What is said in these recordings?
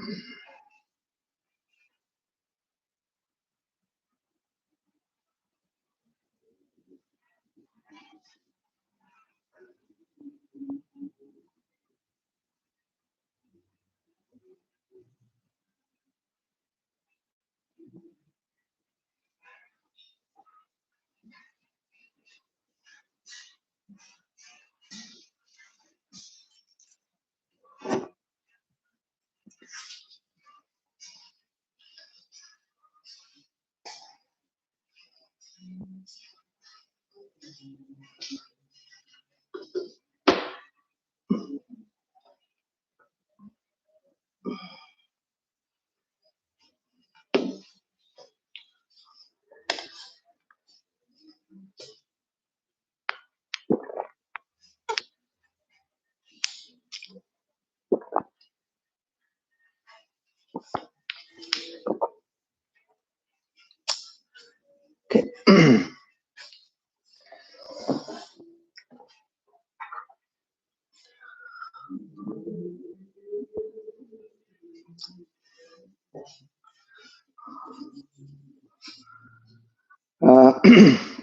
Okay.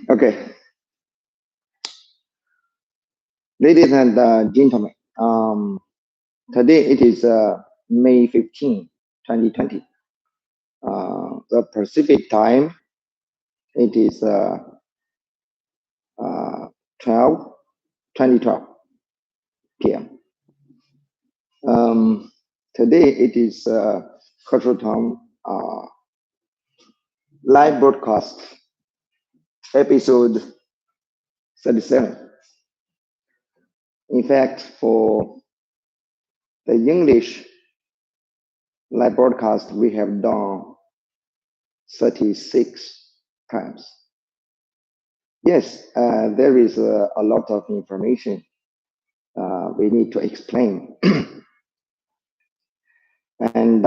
Okay, ladies and gentlemen, today it is May 15, 2020. The Pacific time, it is 12, 2012 p.m. Today it is Cultural Time live broadcast episode 37. In fact, for the English live broadcast, we have done 36 times. Yes, there is a lot of information we need to explain. And,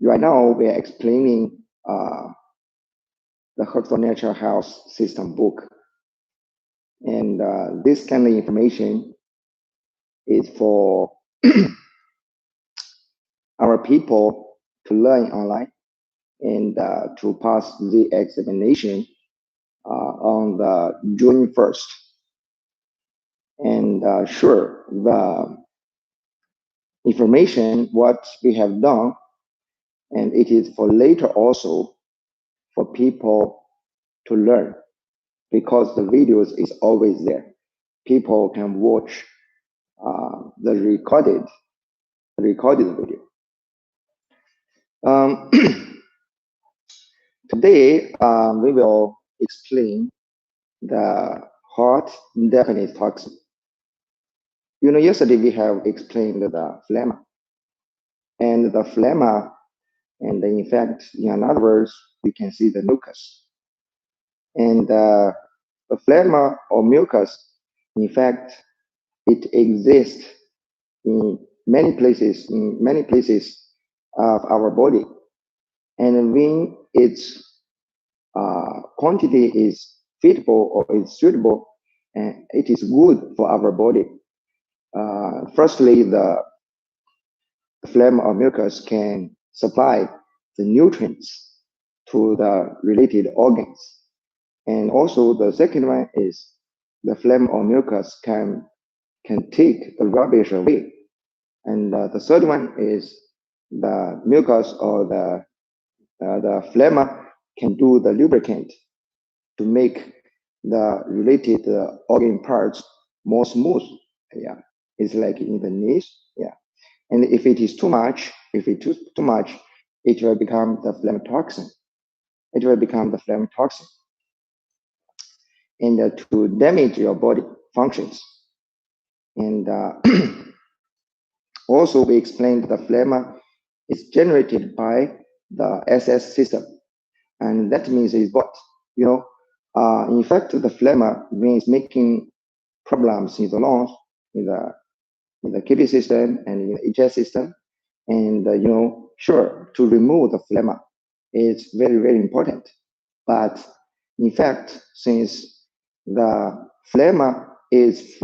right now we are explaining the Health for Natural Health System book. And this kind of information is for our people to learn online and to pass the examination on the June 1st. And sure, the information, what we have done, and it is for later also for people to learn, because the videos is always there. People can watch the recorded video. Today, we will explain the hot dampness toxin. Yesterday we have explained the phlegma. And the phlegma, and in fact, in other words, we can see the mucus. And the phlegma or mucus, in fact, it exists in many places of our body. And when its quantity is fitable or is suitable, and it is good for our body. Firstly, the phlegma or mucus can supply the nutrients to the related organs. And also the second one is the phlegm or mucus can take the rubbish away. And the third one is the mucus or the phlegm can do the lubricant to make the related organ parts more smooth. Yeah, it's like in the knees. Yeah, and if it is too much, it will become the phlegm toxin. It will become the phlegm toxin, and to damage your body functions. And also, we explained the phlegm is generated by the SS system, and that means is what in fact, the phlegm means making problems in the lungs, in the kidney system, and in the HS system. And sure, to remove the phlegm is very, very important. But in fact, since the phlegm is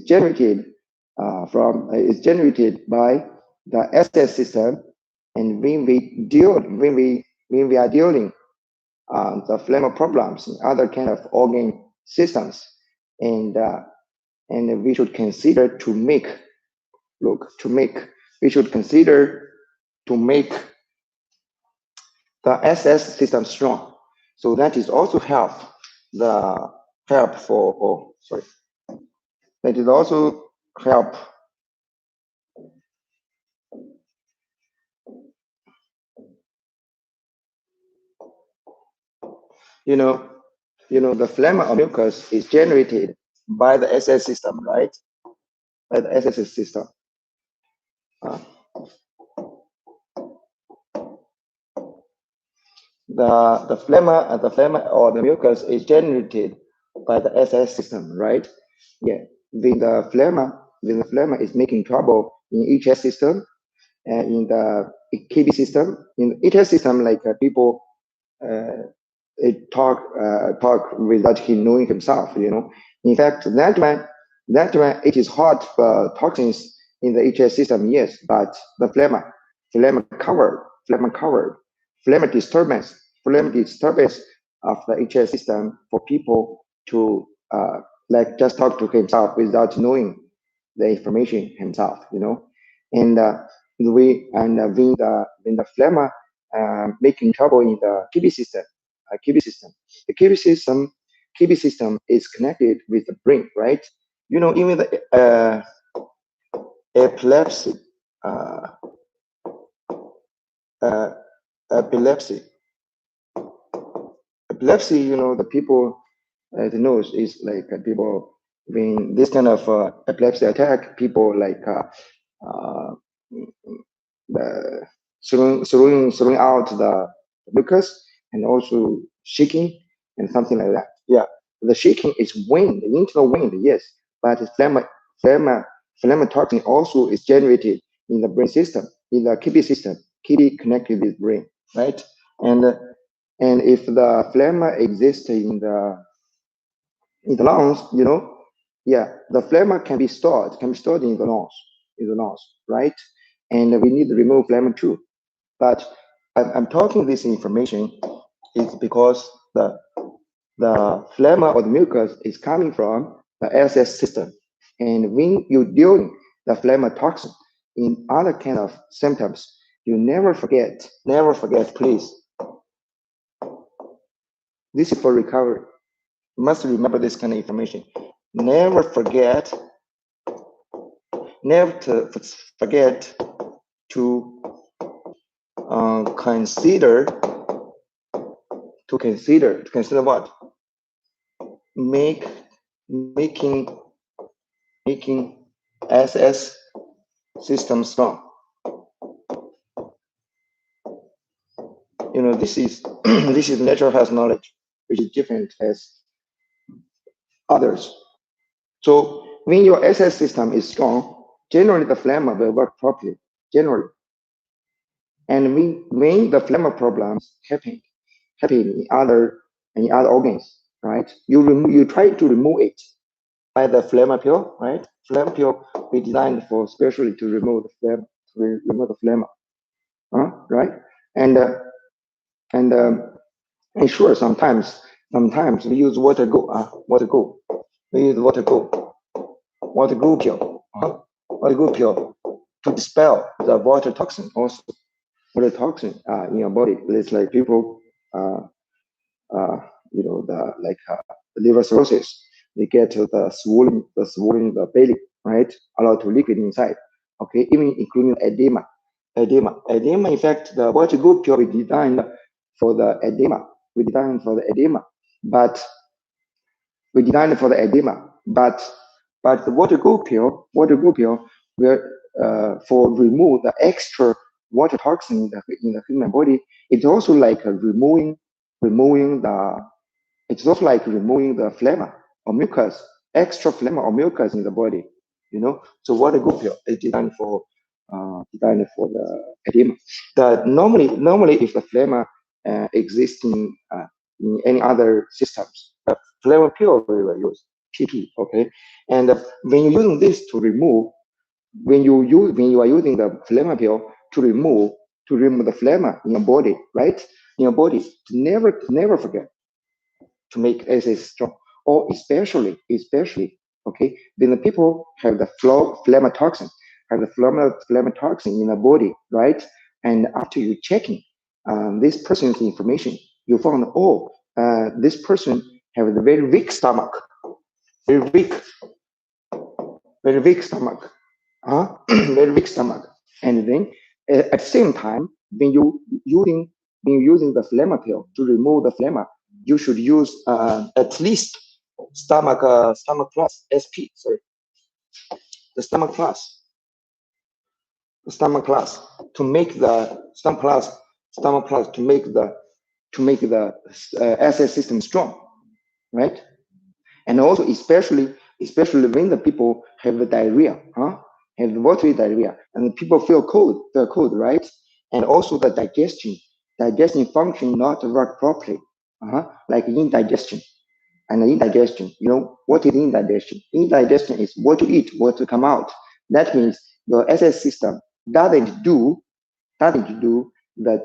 generated is generated by the SS system, and when we are dealing the phlegm problems in other kind of organ systems, and we should consider to make we should consider to make the SS system strong. So that is also the help for sorry, that is also help you know the phlegm or mucus is generated by the SS system, right? By the SS system. Uh, the phlegm or the mucus is generated by the SS system, right? Yeah. When the phlegm is making trouble in HS system and in the KB system, in the HS system, like people uh, talk without him knowing himself. In fact, that one it is hot toxins in the HS system, yes, but the phlegm disturbance of the HS system for people to like just talk to himself without knowing the information himself. And when the phlegm making trouble in the kidney system, the kidney system is connected with the brain, right? Even the epilepsy, uh, uh, epilepsy, epilepsy. The people the knows is like people when this kind of epilepsy attack, people like uh, the throwing out the mucus and also shaking and something like that. Yeah, the shaking is wind, the internal wind, yes, but phlegm, phlegm toxin also is generated in the brain system, in the kidney system, kidney connected with brain, right? And if the phlegm exists in the lungs, yeah, the phlegm can be stored in the lungs, right? And we need to remove phlegm too. But I'm talking this information is because the phlegm or the mucus is coming from the SS system. And when you deal the phlegm toxin in other kind of symptoms, you never forget, please. This is for recovery. You must remember this kind of information. Never forget, never to forget to consider what? Making SS system strong. This is this is natural health knowledge, which is different as others. So when your SS system is strong, generally the phlegm will work properly. Generally, and when the phlegm problems happen in other organs, right? You try to remove it by the phlegm pill, right? Phlegm pill we designed for specially to remove the phlegm, right? And and sure, sometimes we use we use water go pill to dispel the water toxin also. Water toxin in your body. It's like people, uh, the like liver cirrhosis. They get the belly, right? Allowed to liquid inside. Okay, even including edema. In fact, the water good pill we designed for the edema. We designed for the edema, but we designed for the edema. But the water good pill will for remove the extra water toxin in the human body. It's also like removing the it's also like removing the phlegm or mucus, extra phlegm or mucus in the body. So water good pill is designed for the edema. Normally if the phlegm exists in any other systems, phlegm pill we will use PP. Okay, and when you're using this to remove when you are using the phlegma pill to remove the phlegma in your body, right? In your body, to never forget to make SS strong, or especially, okay, when the people have the phlegma toxin, have the phlegma toxin in the body, right? And after you checking this person's information, you found, oh, this person have a very weak stomach, very weak, very weak stomach, very weak stomach. And then at the same time, using when you using the phlegma pill to remove the phlegma, you should use at least stomach plus SP, sorry, the stomach plus to make the stomach plus to make the SS system strong, right? And also especially when the people have the diarrhea, have the watery diarrhea, and the people feel cold, they're cold, right? And also the digestion function not work properly, like indigestion. And indigestion, you know what is indigestion? Indigestion is what you eat, what to come out. That means your SS system doesn't do starting to do the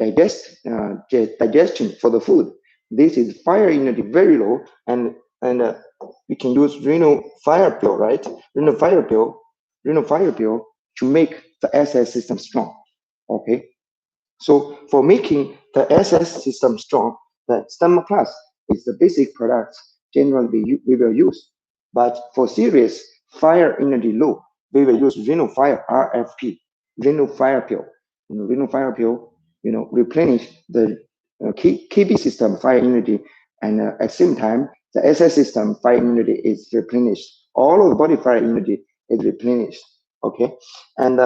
digestion for the food. This is fire energy very low, and we can use renal fire pill, right? Renal fire pill to make the SS system strong. Okay, so for making the SS system strong, the Stamina Plus is the basic product generally we will use. But for serious fire energy low, we will use renal fire RFP, renal fire pill. Renal fire pill, replenish the KB system fire energy, and at the same time, the SS system fire energy is replenished. All of the body fire energy is replenished. Okay, and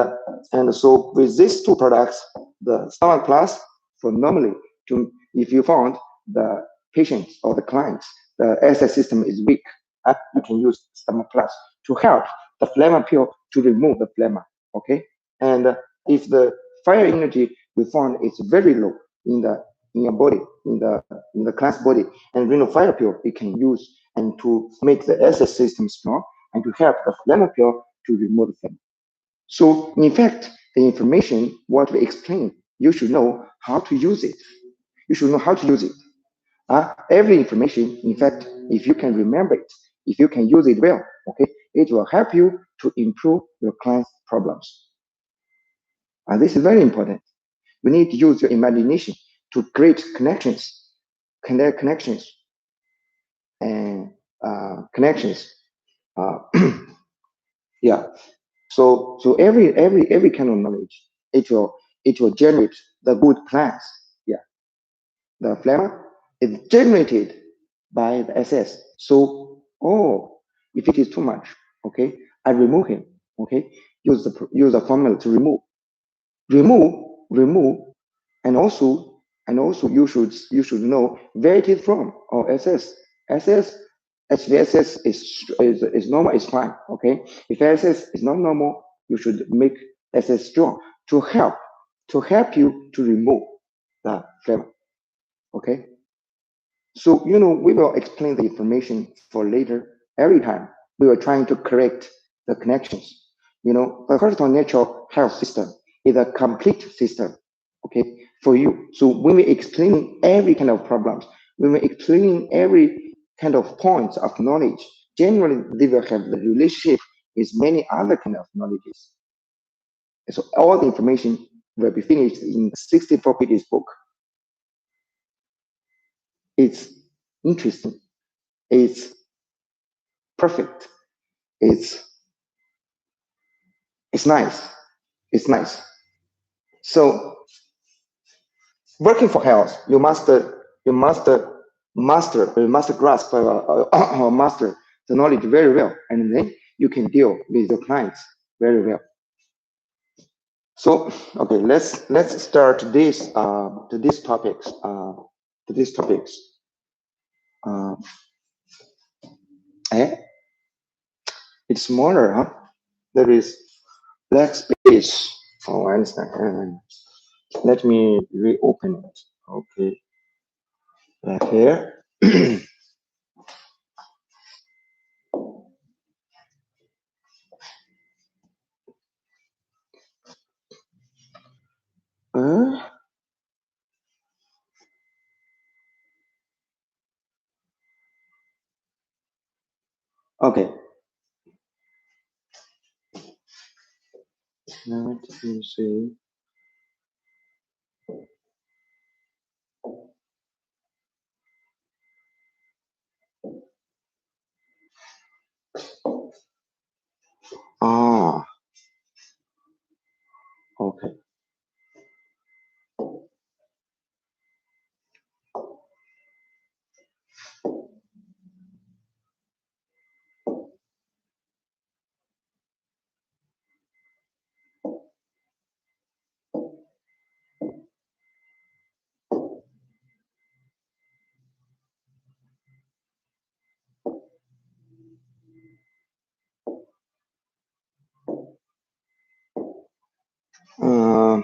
so with these two products, the Stomach Plus, for normally, if you found the patients or the clients, the SS system is weak, you can use Stomach Plus to help the phlegma pill to remove the phlegma. Okay, and if the fire energy we found is very low in your body, in the client's body, and renal fire pill we can use and to make the SS system strong and to help the phlegma pill to remove the phlegma. So, in fact, the information, what we explain, you should know how to use it. You should know how to use it. Every information, in fact, if you can remember it, if you can use it well, okay, it will help you to improve your client's problems. And this is very important. You need to use your imagination to create connections, connect connections, and connections. Uh, yeah. So every kind of knowledge, it will generate the good plans. Yeah, the phlegma is generated by the SS. So if it is too much, okay, I remove him. Okay, use the formula to remove, and also you should know where it is from or SS. Actually, SS is normal, is fine. Okay, if SS is not normal, you should make SS strong to help you to remove the phlegm. Okay, so we will explain the information for later. Every time we were trying to correct the connections. The personal natural health system is a complete system. Okay, for you. So when we explaining every kind of problems, when we explaining every kind of points of knowledge, generally they will have the relationship with many other kind of knowledges. And so all the information will be finished in 64 pages book. It's interesting. It's perfect. It's it's nice. It's nice. So working for health, you must grasp or master the knowledge very well, and then you can deal with your clients very well. So okay, let's start this to these topics to these topics. Uh, eh? It's smaller, huh? There is less space. Oh, I understand. Let me reopen it. Okay, right here. Okay. Let me see. Ah, okay. Um,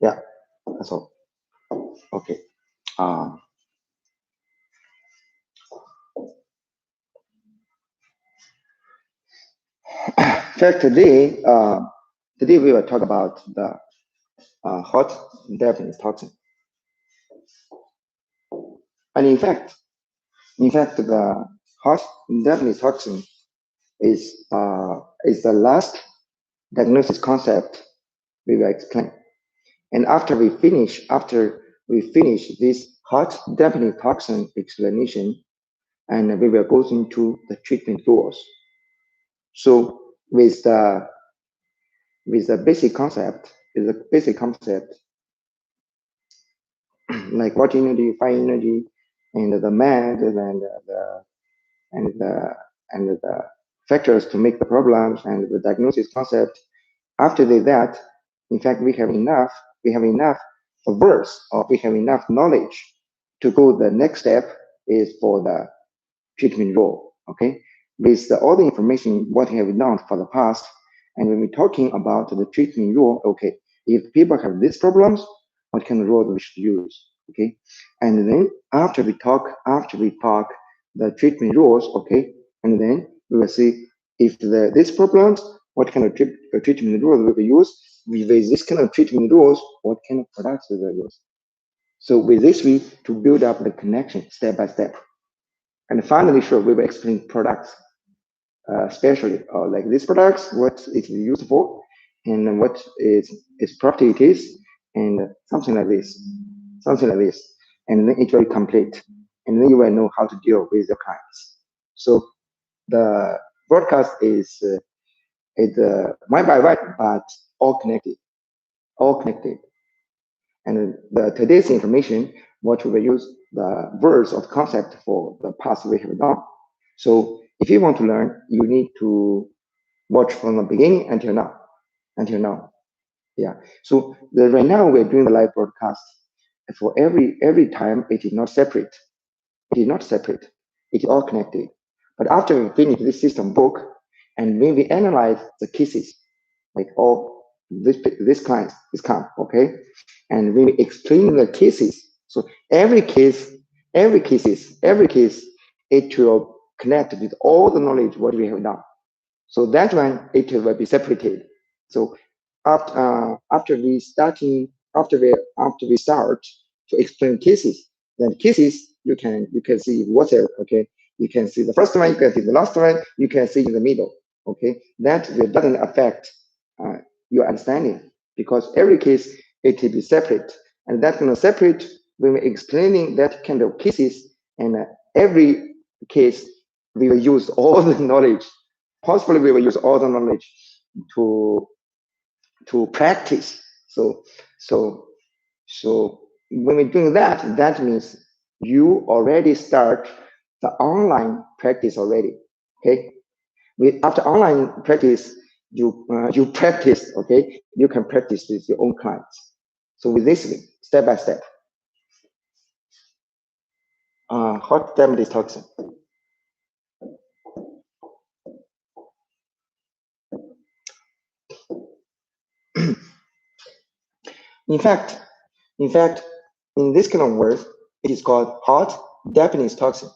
yeah, that's all. Okay. Um, in fact, today we will talk about the hot dampness toxin. And in fact, the hot dampness toxin is the last diagnosis concept we will explain. And after we finish this hot dampness toxin explanation, and we will go into the treatment rules. So with the basic concept, like what energy, fine energy, and the math, and the and the factors to make the problems, and the diagnosis concept. After that, in fact, we have enough words, or we have enough knowledge to go. The next step is for the treatment role. Okay, with all the information what we have done for the past, and when we're talking about the treatment role, okay, if people have these problems, what kind of role we should use? Okay, and then after we talk the treatment rules, okay, and then we will see if these problems, what kind of treatment rule we will use. With this kind of treatment rules, what kind of products we will use. So with this, we to build up the connection step by step. And finally, sure, we will explain products, especially like these products, what it is used for, and what its property it is, and something like this, and then it will be complete, and then you will know how to deal with your clients. So the broadcast is one by one, but all connected. And today's information, what we will use the words of concept for the past we have done. So if you want to learn, you need to watch from the beginning until now. Until now, yeah. So right now we're doing the live broadcast. For every time, it is not separate. It is not separate. It is all connected. But after we finish this system book, and when we analyze the cases, like all this clients, this come, okay, and we explain the cases. So every case, it will connect with all the knowledge what we have done. So that one it will be separated. So after we start to explain cases, then cases you can see whatever. Okay, you can see the first one, you can see the last one, you can see in the middle. Okay, that doesn't affect uh, your understanding, because every case it will be separate, and that kind of separate when we're explaining that kind of cases, and every case we will use all the knowledge. Possibly we will use all the knowledge to practice. So so so when we're doing that, that means you already start the online practice already. Okay, after online practice, you practice. Okay, you can practice with your own clients. So with this, step by step. Hot damage toxin. In fact, in fact, in this kind of words, it is called hot dampness toxin.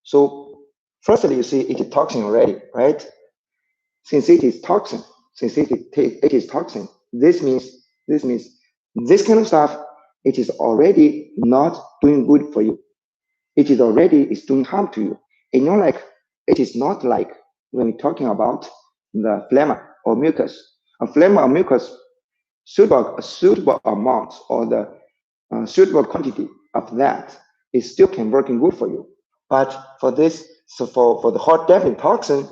So firstly, you see it is toxin already, right? Since it is toxin, it is toxin, this means this kind of stuff, it is already not doing good for you. It is already is doing harm to you. It is not like when we're talking about the phlegm or mucus. A phlegm or mucus, suitable amount or the suitable quantity of that, it still can working good for you. But for this, so for the hot damping toxin,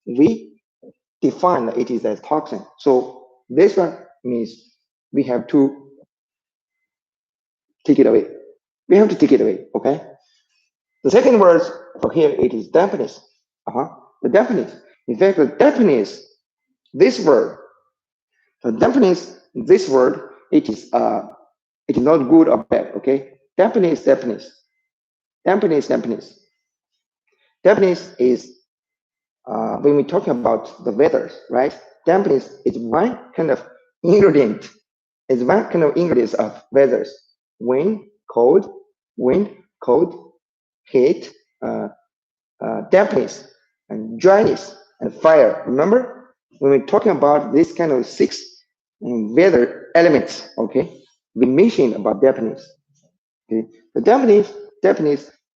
we define that it is as toxin. So this one means we have to take it away. We have to take it away, okay? The second word for here, it is dampness. The dampness. In fact, the dampness, this word, the dampness, this word, it is not good or bad, okay? Dampness. Dampness is when we're talking about the weather, right? Dampness is one kind of ingredient. It's one kind of ingredients of weathers. Wind, cold, wind, cold, heat, uh, dampness, and dryness, and fire. Remember, when we're talking about this kind of six weather elements, okay, we mentioned about dampness. Okay, the dampness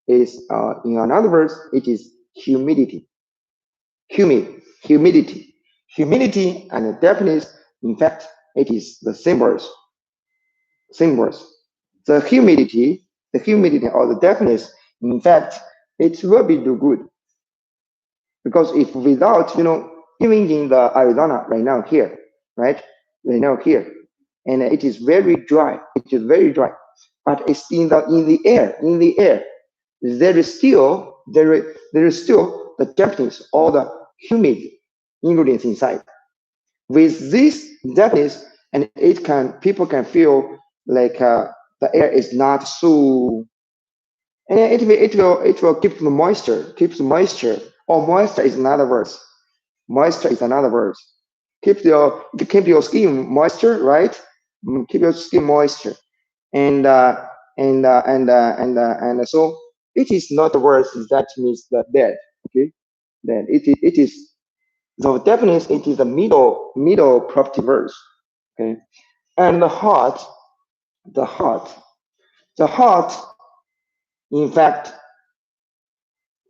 is, in other words, it is humidity, humidity, humidity, and dampness. In fact, it is the same words, same words. The humidity or the dampness. In fact, it will be do good. Because if without, even in the Arizona right now here, right, right now here, and it is very dry. It is very dry, but it's in the air. There is still the dampness or the humid ingredients inside. With this dampness, and people can feel like the air is not so, and it will keeps moisture, or moisture is another word. Moisture is another word. Keep your skin moisture, right? Keep your skin moisture, and so it is not the word that means the dead. Okay, then it is so definitely it is a middle property verse. Okay, and the hot, the hot. In fact,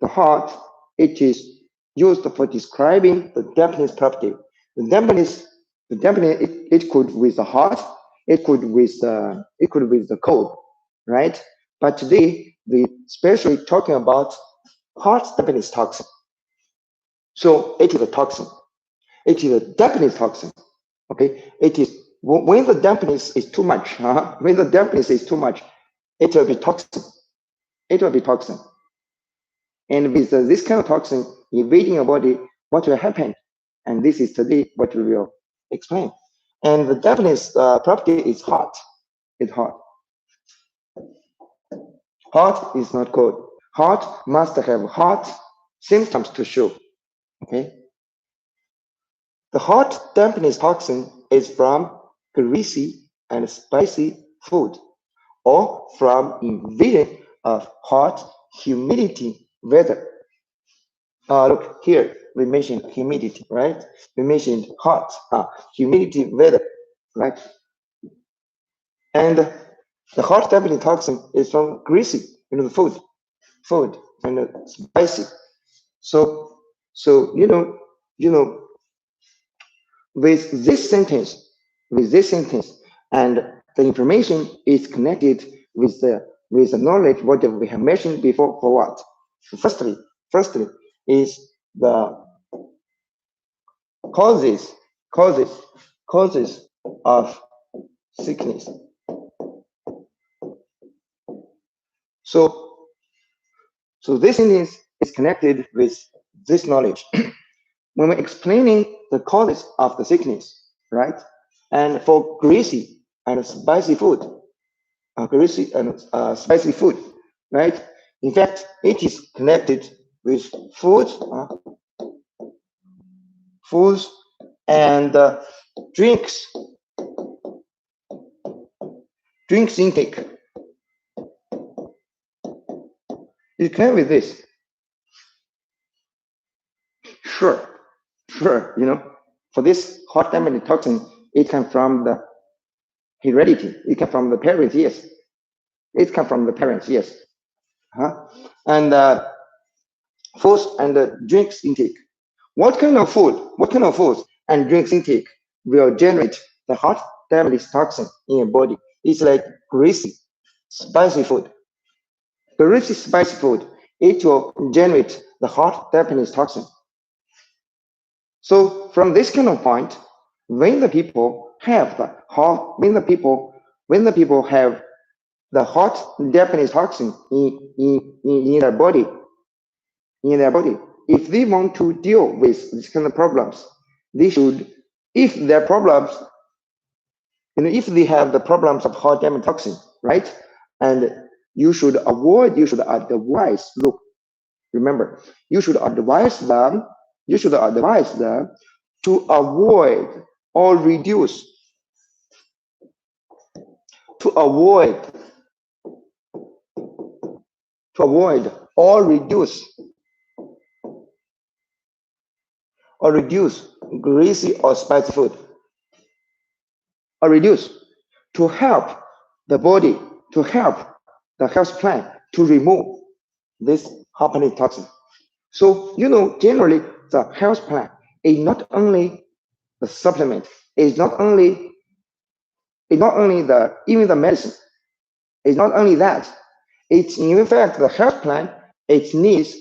the hot, it is used for describing the dampness property. The dampness, it could with the hot, it could with the cold, right? But today we especially talking about hot dampness toxin. So it is a toxin. It is a dampness toxin. Okay, it is when the dampness is too much. When the dampness is too much, it will be toxin. It will be toxin. And with this kind of toxin invading your body, what will happen? And this is today what we will explain. And the dampness property is hot. It's hot. Hot is not cold. Hot must have hot symptoms to show. Okay. The hot dampness toxin is from greasy and spicy food, or from invasion of hot humidity weather. Look here, we mentioned humidity, right? We mentioned hot, humidity weather, right? And the hot damping toxin is from greasy, the food, and spicy. So, so you know, with with this sentence, and the information is connected with the knowledge what we have mentioned before. For what? Firstly, is the causes causes causes of sickness. So this is connected with this knowledge. When we're explaining the causes of the sickness, right? And for greasy and spicy food, spicy food, right? In fact, it is connected with foods and drinks, drinks intake. You clear with this? Sure, sure. For this hot damaging toxin, it comes from the heredity. It comes from the parents, yes. It comes from the parents, yes. And food and drinks intake. What kind of food and drinks intake will generate the hot damaging toxin in your body? It's like greasy, spicy food. Greasy, spicy food, it will generate the hot damaging toxin. So from this kind of point, when the people have the hot, when the people have the hot Japanese toxin in their body, if they want to deal with this kind of problems, they should, if their problems, if they have the problems of hot Japanese toxin, right? And you should advise, look, remember, you should advise them to avoid or reduce, to avoid or reduce greasy or spicy food, or reduce, to help the body, to help the health plan to remove this happening toxin. So, generally the health plan is not only the supplement, it's not only even the medicine. It's not only that. It's in fact the health plan. It needs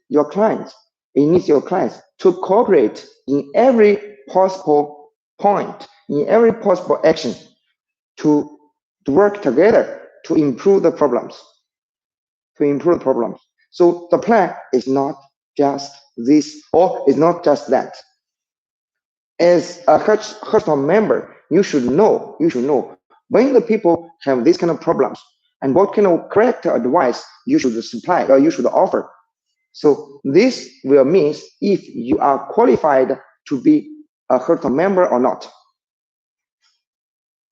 your clients. It needs your clients to cooperate in every possible point, in every possible action, to work together to improve the problems. So the plan is not just this, or is not just that. As a hospital member, you should know when the people have these kind of problems and what kind of correct advice you should supply or you should offer. So this will mean if you are qualified to be a hospital member or not.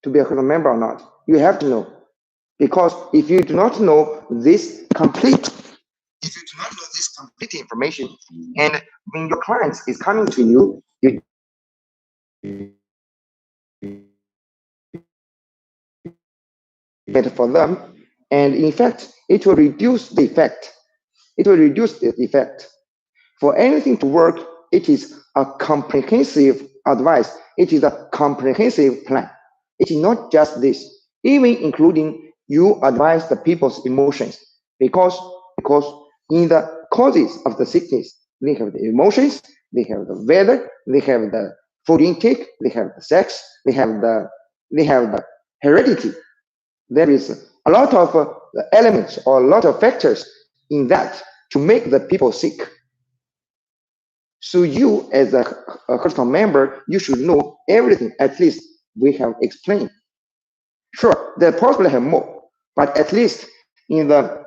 You have to know. Because if you do not know this complete information, and when your client is coming to you, you for them, and in fact, it will reduce the effect. For anything to work, it is a comprehensive advice. It is a comprehensive plan. It is not just this, even including you advise the people's emotions, because in the causes of the sickness, they have the emotions, they have the weather, they have the food intake, they have the sex, they have the heredity. There is a lot of elements or a lot of factors in that to make the people sick. So you, as a hospital member, you should know everything. At least we have explained. Sure, they possibly have more, but at least in the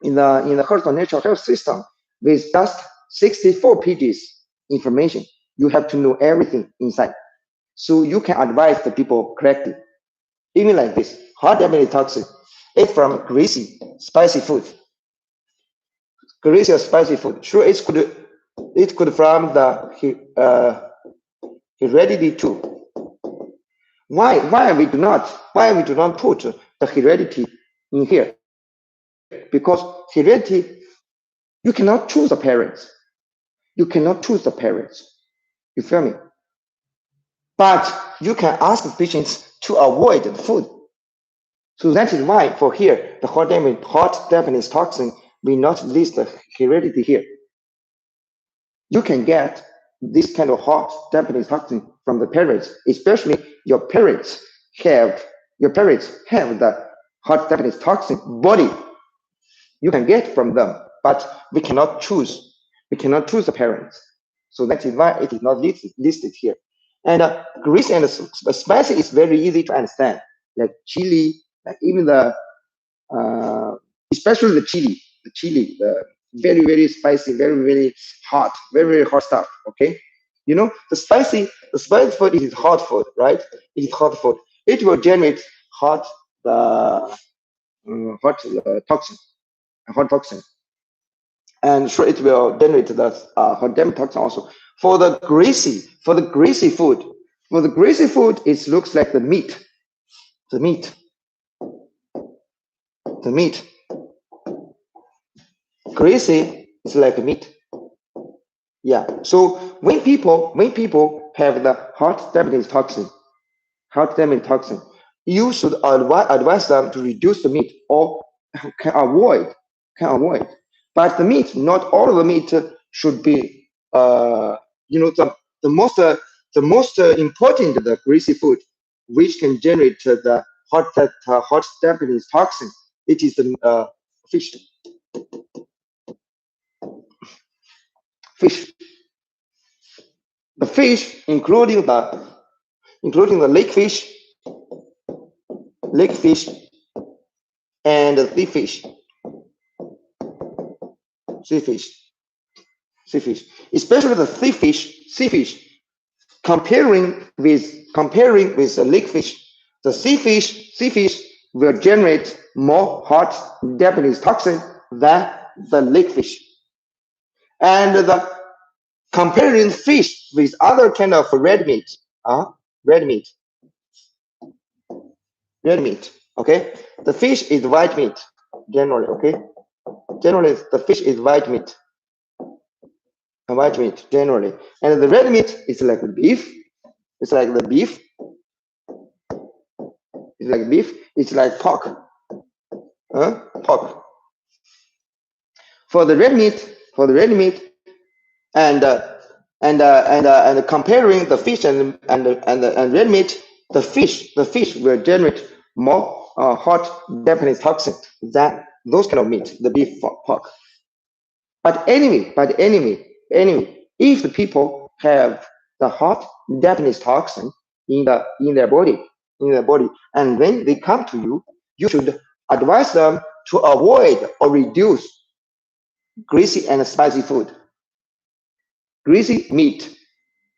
hospital natural health system, with just 64 pages information, you have to know everything inside, so you can advise the people correctly. Even like this, hot damaging toxin, it's from greasy, spicy food. Greasy or spicy food. Sure, it could from the heredity too. Why we do not put the heredity in here? Because heredity, you cannot choose the parents. You feel me? But you can ask the patients to avoid the food. So that is why for here, the hot damaging toxin will not list the heredity here. You can get this kind of hot damaging toxin from the parents, especially your parents have the hot damaging toxin body. You can get from them, but we cannot choose the parents. So that is why it is not listed here. And greasy and spicy is very easy to understand, like chili, like even the especially the chili, the very, very spicy, very, very hot, very, very hot stuff. Okay, the spicy food is hot food, right? It is hot food. It will generate hot toxin, and sure it will generate the hot damp toxin also. For the greasy food, it looks like the meat, the meat, the meat. Greasy is like meat. Yeah. So when people have the hot dampening toxin, you should advise them to reduce the meat or can avoid. But the meat, not all of the meat should be the most important the greasy food which can generate the hot dampening toxin. It is the fish. Fish. The fish, including the lake fish, and the sea fish, especially the sea fish. Comparing with the lake fish, the sea fish will generate more hot Japanese toxin than the lake fish. And the comparing fish with other kind of red meat, okay? The fish is white meat, generally, okay? Generally, the fish is white meat, generally. And the red meat is like beef. It's like the beef. It's like beef. It's like pork. Pork. For the red meat, and comparing the fish and red meat, the fish will generate more hot Japanese toxin than those kind of meat, the beef, pork. But anyway, if the people have the hot Japanese toxin in their body, and when they come to you, you should advise them to avoid or reduce greasy and spicy food. Greasy meat,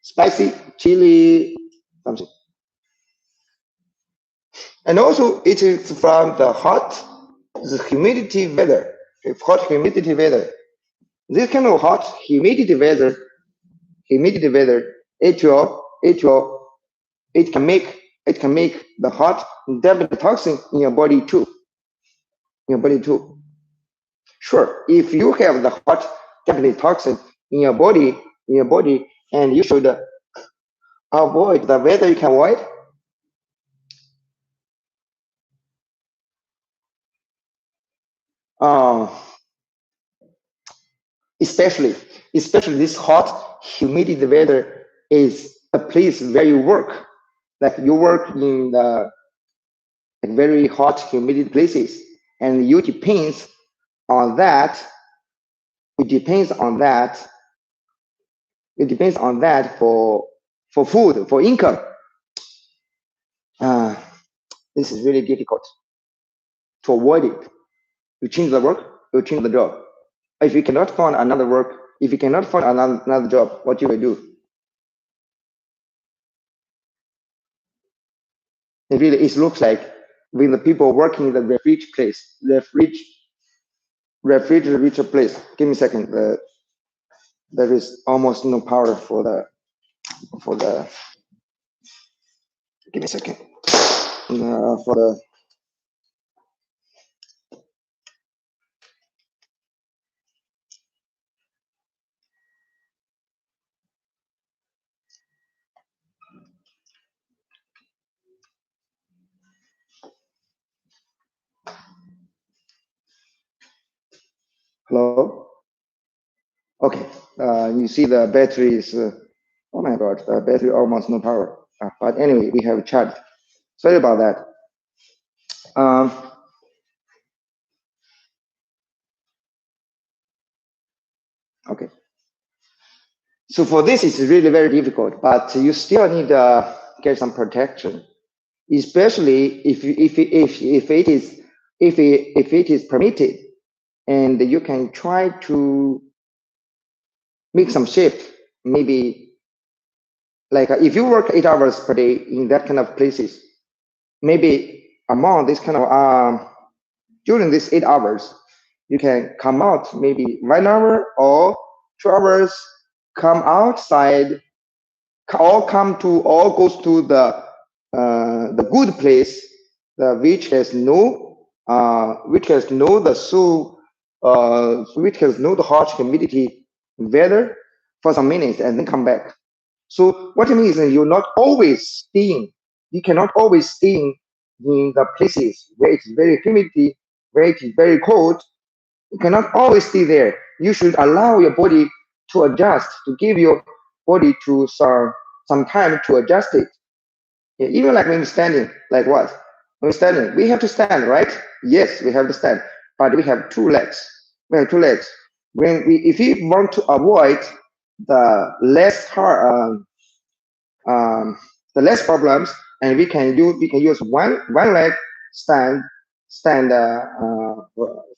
spicy chili, something. And also it is from the humidity weather. Hot humidity weather. This kind of hot humidity weather, it can make the hot dampened toxin in your body too. Sure, if you have the hot dampened toxin in your body, and you should avoid the weather you can avoid. Especially this hot humidity weather is a place where you work. Like you work in the very hot humidity places, and you depends on that. It depends on that for food, for income. This is really difficult to avoid it. You change the work, you change the job. If you cannot find another work, if you cannot find another job, what you will do? It looks like when the people working in the refrigerator place. Give me a second. There is almost no power for the. Give me a second. For the. Hello. Okay. You see the battery is. Oh my God, the battery almost no power. But anyway, we have charged. Sorry about that. Okay. So for this, it's really very difficult, but you still need to get some protection, especially if it is permitted, and you can try to make some shift. Maybe like if you work 8 hours per day in that kind of places, maybe among this kind of during these 8 hours, you can come out maybe 1 hour or 2 hours, come outside, all goes to the good place, which has no the so which has no the harsh humidity weather for some minutes and then come back. So what it means is you're not always staying. You cannot always stay in the places where it's very humidity, where it is very cold. You cannot always stay there. You should allow your body to adjust, to give your body to some time to adjust it. Yeah, even like when you're standing, like what? When we're standing, we have to stand, right? Yes, we have to stand, but we have 2 legs. We have 2 legs. If we want to avoid the less hard, the less problems, and we can use one leg stand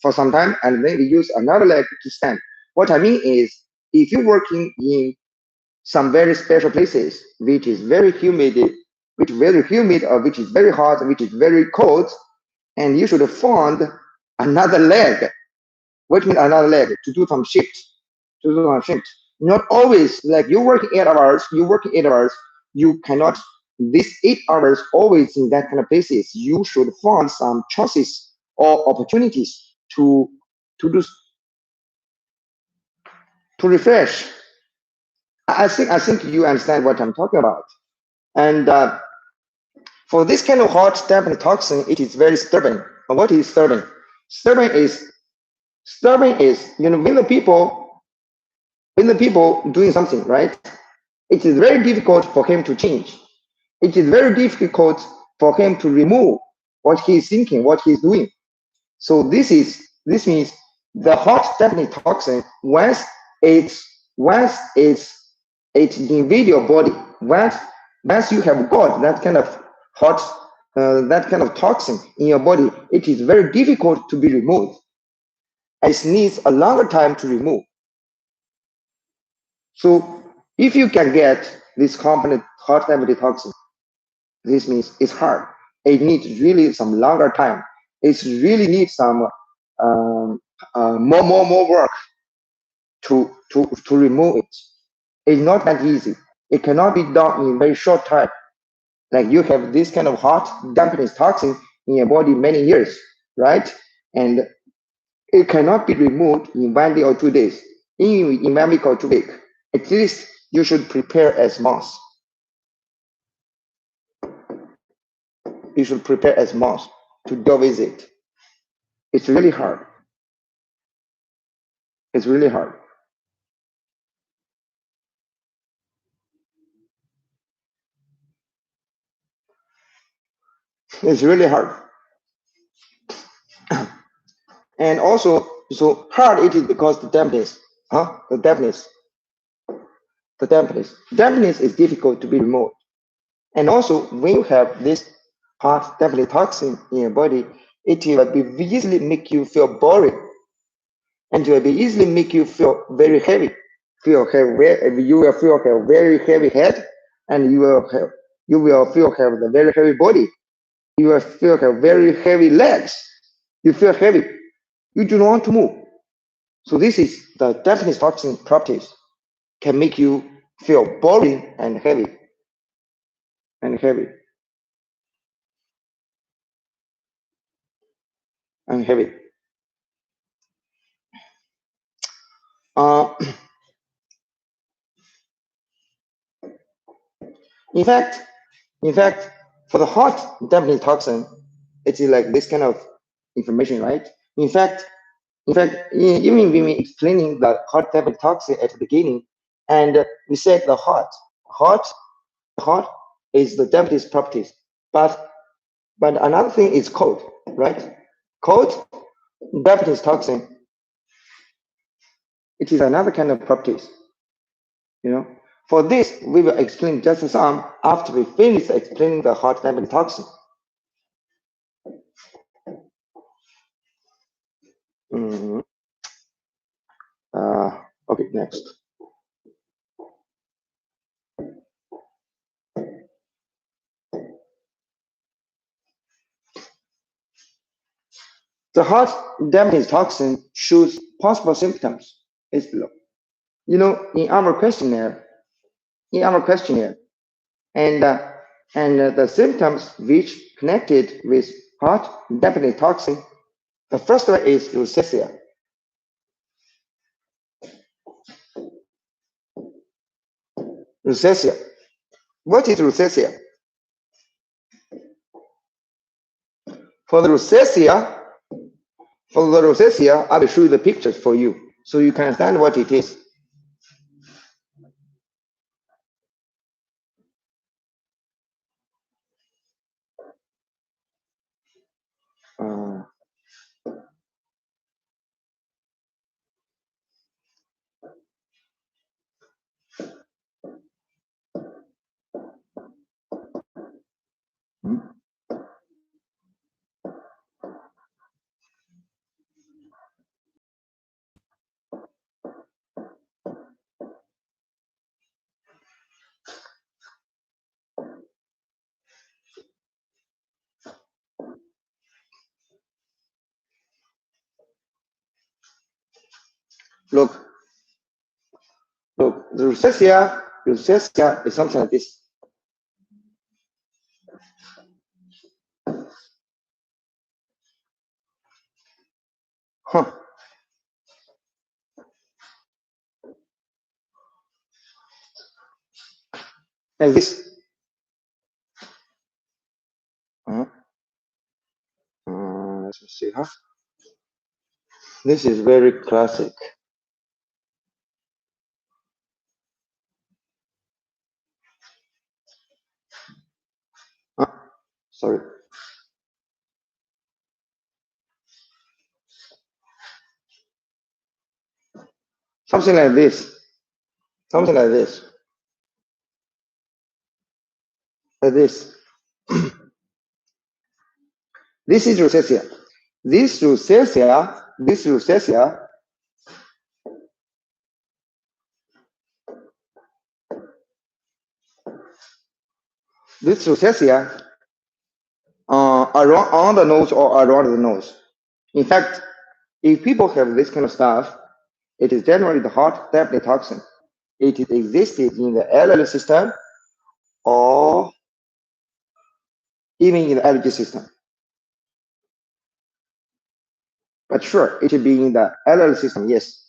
for some time, and then we use another leg to stand. What I mean is, if you're working in some very special places, which is very humid, or which is very hot, which is very cold, and you should find another leg. What means another leg? To do some shift. To do some shift. Not always like you work 8 hours. You work 8 hours. You cannot these 8 hours always in that kind of places. You should find some choices or opportunities to to do to refresh. I think you understand what I'm talking about. And for this kind of hot dampened toxin, it is very stubborn. And what is stubborn? Stubborn is when the people doing something, right? It is very difficult for him to change. It is very difficult for him to remove what he is thinking, what he is doing. So this means the hot dampening toxin, once it's invade your body, once you have got hot that kind of toxin in your body, it is very difficult to be removed. It needs a longer time to remove. So if you can get this component hot dampening toxin, this means it's hard. It needs really some longer time. It really needs some more work to remove it. It's not that easy. It cannot be done in very short time. Like you have this kind of hot dampening toxin in your body many years, right? And it cannot be removed in 1 day or 2 days, in 1 week or 2 weeks. At least you should prepare as months. You should prepare as months to deal with it. It's really hard. It's really hard. It's really hard. And also, so hard it is because the dampness, dampness is difficult to be removed. And also, when you have this hot dampness toxin in your body, it will be easily make you feel boring, and it will be easily make you feel very heavy. You will feel have very heavy head, and you will feel have the very heavy body. You will feel have very heavy legs. You feel heavy. You do not want to move. So this is the dampness toxin properties can make you feel boring and heavy and heavy and heavy. Uh, in fact, in fact, for the hot damping toxin, it is like this kind of information, right? Even when we explaining the hot damping toxin at the beginning, and we said the hot is the dampness properties, but another thing is cold, right? Cold dampness toxin, it is another kind of properties, you know. For this, we will explain just some after we finish explaining the hot damping toxin. Mhm. Okay, next. The heart dampness toxin shows possible symptoms. It's below. In our questionnaire, and the symptoms which connected with heart dampness toxin. The first one is rosacea. Rosacea. What is rosacea? For the rosacea, I will show you the pictures for you so you can understand what it is. Look, the rosacea is something like this. Like this. Let's see, This is very classic. Sorry. Something like this. Something like this. Like this. This is rosacea. This rosacea around on the nose or around the nose. In fact, if people have this kind of stuff, it is generally the heart dampness toxin. It is existed in the LL system or even in the allergy system. But sure, it will be in the LL system, yes.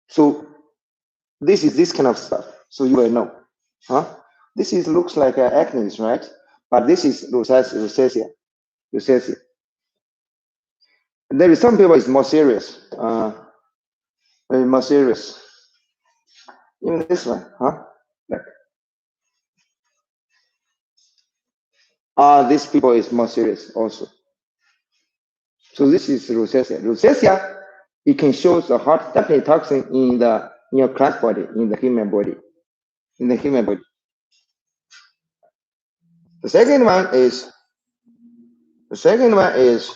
So this is this kind of stuff. So you will know. This looks like acne, right? But this is rosacea. There is some people is more serious. Very more serious. Even this one, these people is more serious also. So this is rosacea. Rosacea, it can show the heart dampness toxin in your plant body, in the human body. The second one is second one is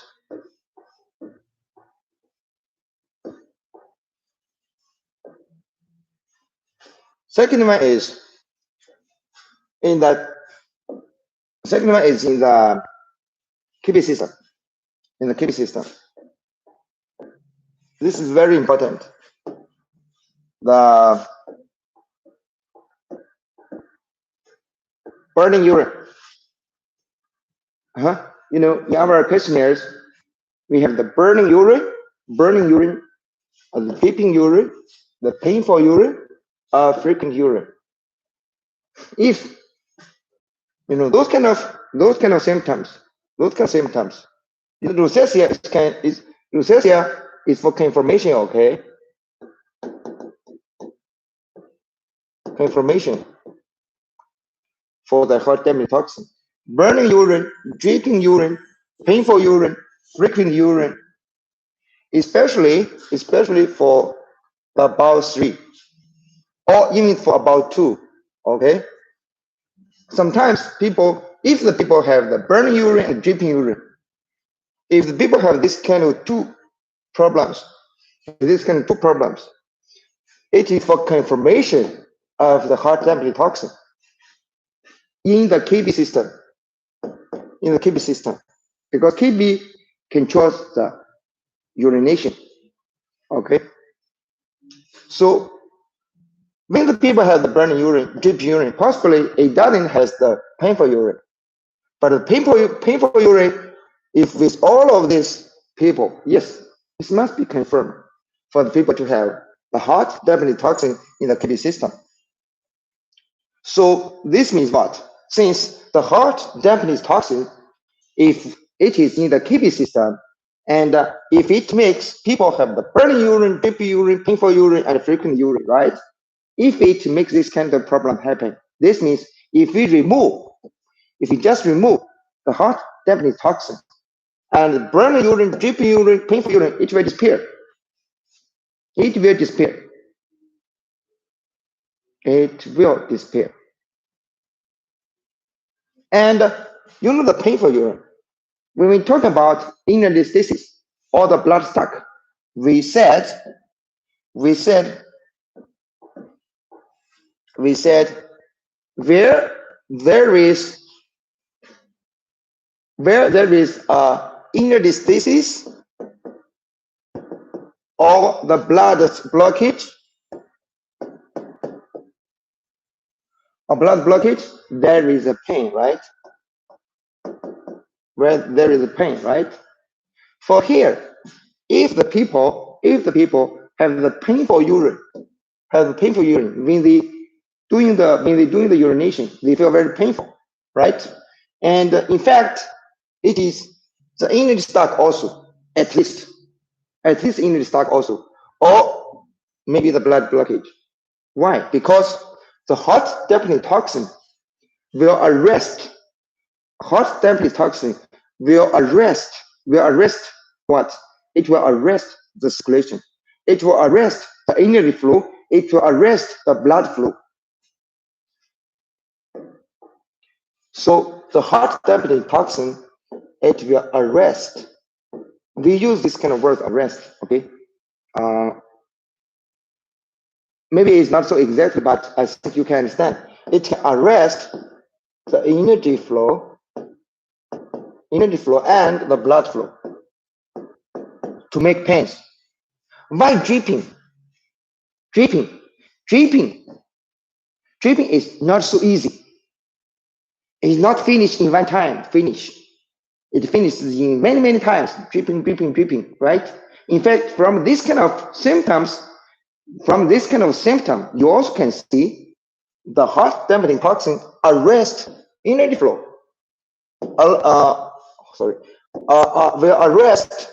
in the kidney system. In the kidney system. This is very important. The burning urine. In our questionnaires, we have the burning urine, the dripping urine, the painful urine, frequent urine. If those kind of symptoms, rosacea is for confirmation, okay? Confirmation for the heart dampness toxin. Burning urine, dripping urine, painful urine, frequent urine, especially for about 3 or even for about 2, okay? Sometimes if the people have the burning urine and dripping urine, if the people have this kind of two problems, it is for confirmation of the heart dampness toxin in the kidney system. Because controls the urination. Okay. So when the people have the burning urine, drip urine, possibly it doesn't has the painful urine. But the painful urine, if with all of these people, yes, it must be confirmed for the people to have the heart definitely toxin in the kidney system. So this means what? Since the heart definitely toxin, if it is in the kidney system, and if it makes people have the burning urine, drip urine, painful urine, and frequent urine, right? If it makes this kind of problem happen, this means if we just remove the heart definitely toxin, and burning urine, drip urine, painful urine, it will disappear. It will disappear. It will disappear. And you know the painful urine. When we talk about interstices or the blood stock, we said where there is a interstices or the blood blockage, there is a pain, right? Where there is a pain, right? For here, if the people have the painful urine, when they doing the urination, they feel very painful, right? And in fact, it is the inner stock also, at least inner stock also, or maybe the blood blockage. Why? Because the hot definitely toxin will arrest. Hot definitely toxin will arrest what? It will arrest the circulation. It will arrest the energy flow. It will arrest the blood flow. So the hot definitely toxin, it will arrest. We use this kind of word, arrest. Okay. Maybe it's not so exactly, but I think you can understand. It can arrest the energy flow and the blood flow to make pains. Why dripping? Dripping is not so easy. It's not finished in one time. It finishes in many times. Dripping, right? In fact, from this kind of symptom, you also can see the heart dampening toxin arrest energy flow. Will arrest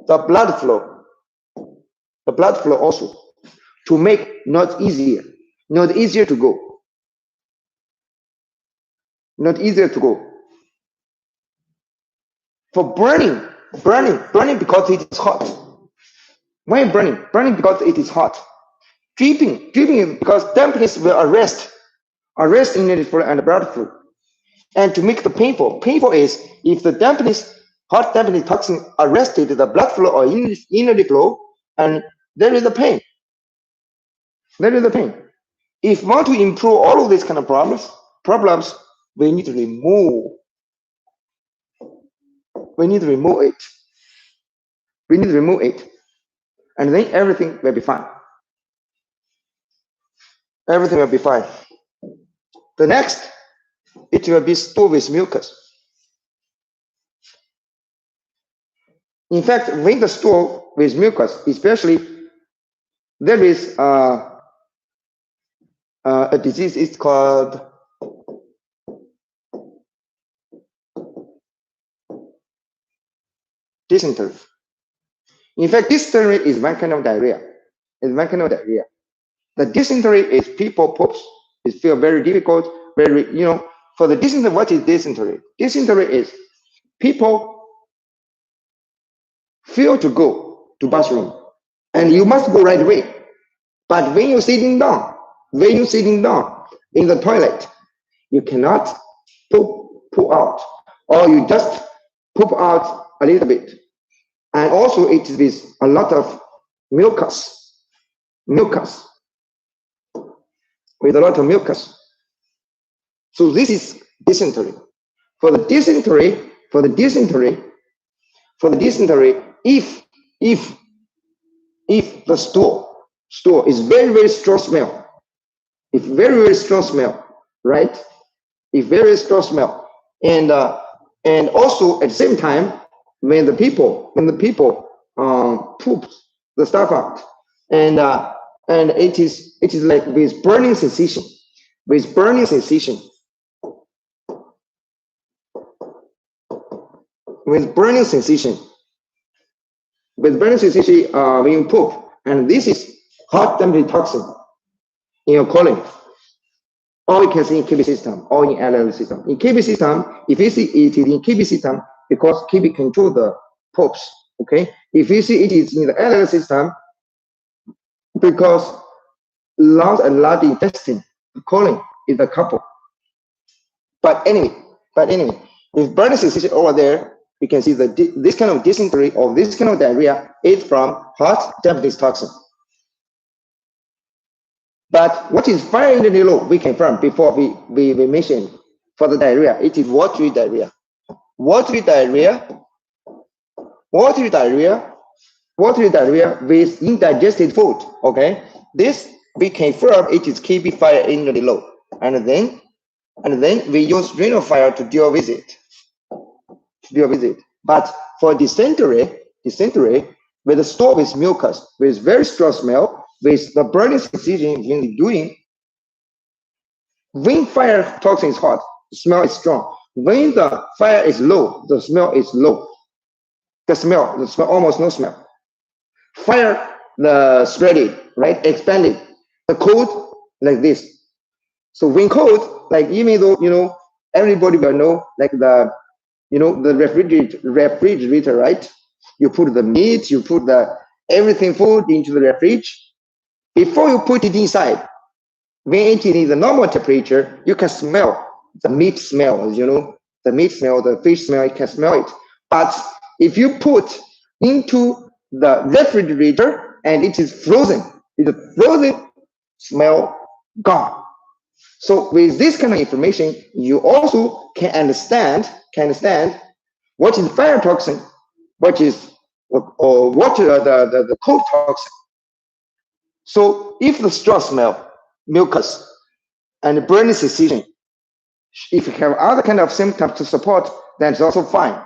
the blood flow. The blood flow also to make not easier to go. Not easier to go. For burning because it is hot. Why burning? Burning because it is hot. Dripping because dampness will arrest energy flow and blood flow. And to make the painful is if the hot dampness toxin arrested the blood flow or energy flow, and there is a pain. If we want to improve all of these kind of problems, we need to remove it. And then everything will be fine. The next, it will be stool with mucus. In fact, when the stool with mucus, especially there is a disease, it's called dysentery. In fact, dysentery is one kind of diarrhea. The dysentery is people poops. It feels very difficult. For the dysentery, what is dysentery? Dysentery is people feel to go to bathroom, and you must go right away. But when you're sitting down in the toilet, you cannot poop out, or you just poop out a little bit. And also it is with a lot of mucus, with a lot of mucus. So this is dysentery. For the dysentery, For the dysentery, if the stool is very strong smell, if very strong smell, right? If very strong smell, and also at the same time, when the people poop the stuff out, and it is like with burning sensation, with burning sensation, with burning sensation, when you poop, and this is hot temperature toxin in your colon. Or you can see in KB system or in LL system. In KB system, if you see it is in KB system, because KB control the poops, okay? If you see it is in the LL system, because large and large intestine, the colon is the couple. But anyway, if burning sensation over there, you can see that this kind of dysentery or this kind of diarrhea is from hot temperature toxin. But what is fire energy low? We confirm before we mentioned for the diarrhea. It is watery diarrhea. Watery diarrhea with indigested food. Okay, this we confirm it is KB fire energy low, and then we use renal fire to deal with it. But for dysentery with the stool with mucus, with very strong smell, with the burning sensation in doing. When fire toxin is hot, the smell is strong. When the fire is low, the smell is low. The smell almost no smell. Fire the spreading, right? Expanding. The cold like this. So when cold, like even though everybody will know, like the refrigerator, right? You put the meat, you put the everything food into the refrigerator. Before you put it inside, when it is the normal temperature, you can smell the meat smell, the meat smell, the fish smell, you can smell it. But if you put into the refrigerator and it is frozen, smell gone. So with this kind of information, you also can understand what is fire toxin, what is the cold toxin. So if the strong smell, mucus, and burning sensation, if you have other kind of symptoms to support, then it's also fine.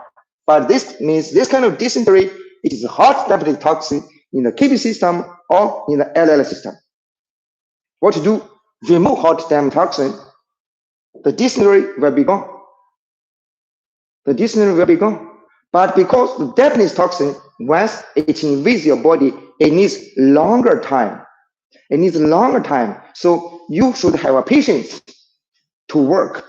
But this means this kind of dysentery, it is a hot temperature toxin in the KB system or in the LL system. What to do? Remove hot temperature toxin, the dysentery will be gone. But because the dampness toxin, once it invades your body, it needs longer time. So you should have a patience to work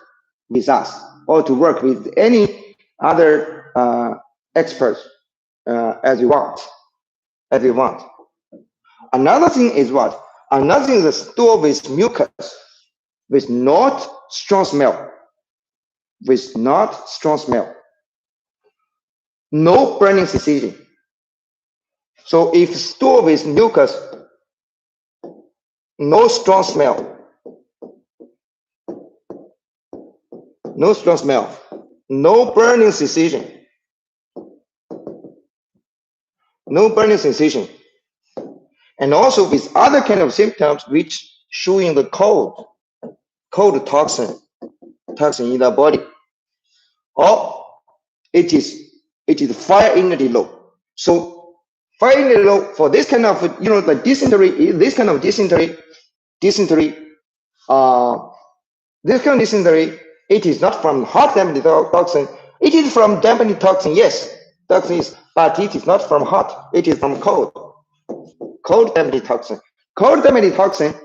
with us or to work with any other experts as you want. Another thing is what? Another thing is the stool with mucus, with not strong smell. No burning sensation. So if stool with mucus, no strong smell, no burning sensation, and also with other kind of symptoms which showing the cold toxin in the body, or it is fire energy low. So fire energy low for this kind of the dysentery, this kind of dysentery, it is not from hot dampness toxin. It is from dampness toxin, yes, toxin is, but it is not from hot. It is from cold dampness toxin. Cold dampness toxin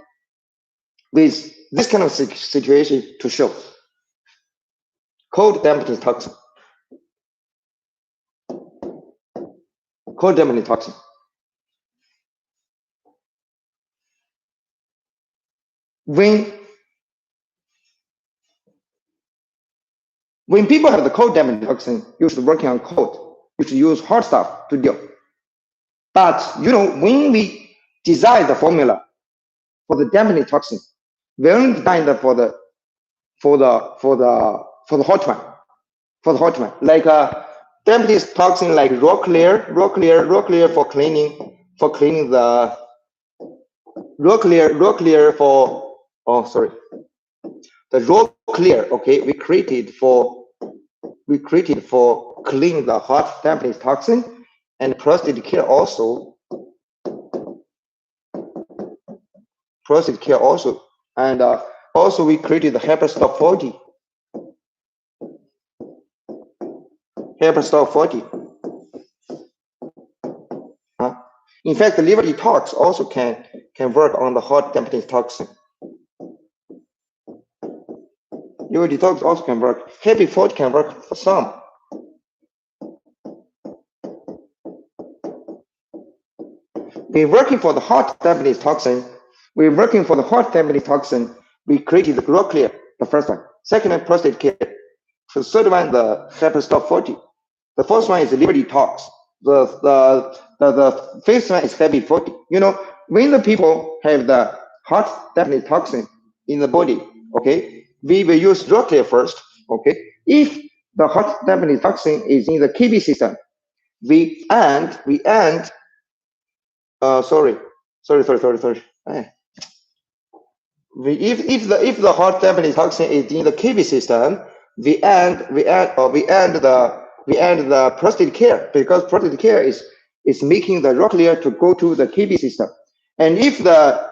with this kind of situation to show. Cold dampness toxin. When people have the cold dampness toxin, you should work on cold. You should use hot stuff to deal. But when we design the formula for the dampness toxin, we only design for the hot one. Like dampness toxin like raw clear for cleaning the raw clear for, oh sorry, the raw clear, okay, we created for clean the hot dampness toxin, and prostate care also, and also we created the Hyperstop 40. In fact, the liver detox also can work on the hot dampness toxin. Liver detox also can work. Happy 40 can work for some. We're working for the hot dampness toxin. We created the raw clear, the first one. Second one, prostate care. The third one, the Hyperstop 40. The fourth one is the liver detox. The fifth one is Happy 40. You know, when the people have the hot dampness toxin in the body, okay, we will use raw clear first, okay. If the hot dampness toxin is in the KB system, we end sorry. If the hot dampness toxin is in the KB system, we end the prostate care, because prostate care is making the raw clear to go to the KB system. And if the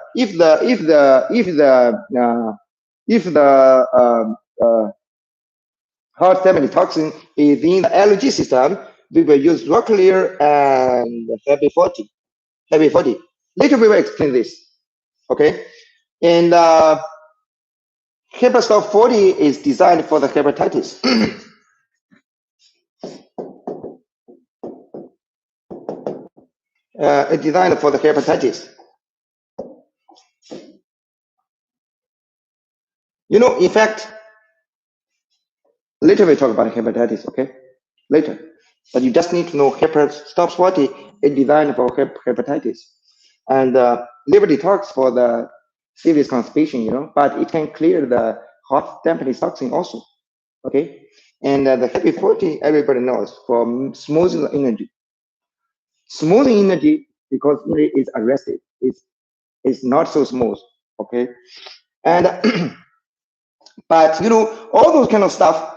hot dampness toxin is in the LG system, we will use raw clear and Happy 40. Later we will explain this, okay? And Hyperstop 40 is designed for the hepatitis. It's designed for the hepatitis. You know, in fact, later we talk about hepatitis, okay? Later. But you just need to know Hyperstop 40 is designed for hepatitis. And liver detox for the serious constipation, you know, but it can clear the hot dampness toxin also, okay? And the Happy 40, everybody knows, for smoothing the energy. Smoothing energy, because energy is arrested, it's not so smooth, okay? And but you know, all those kind of stuff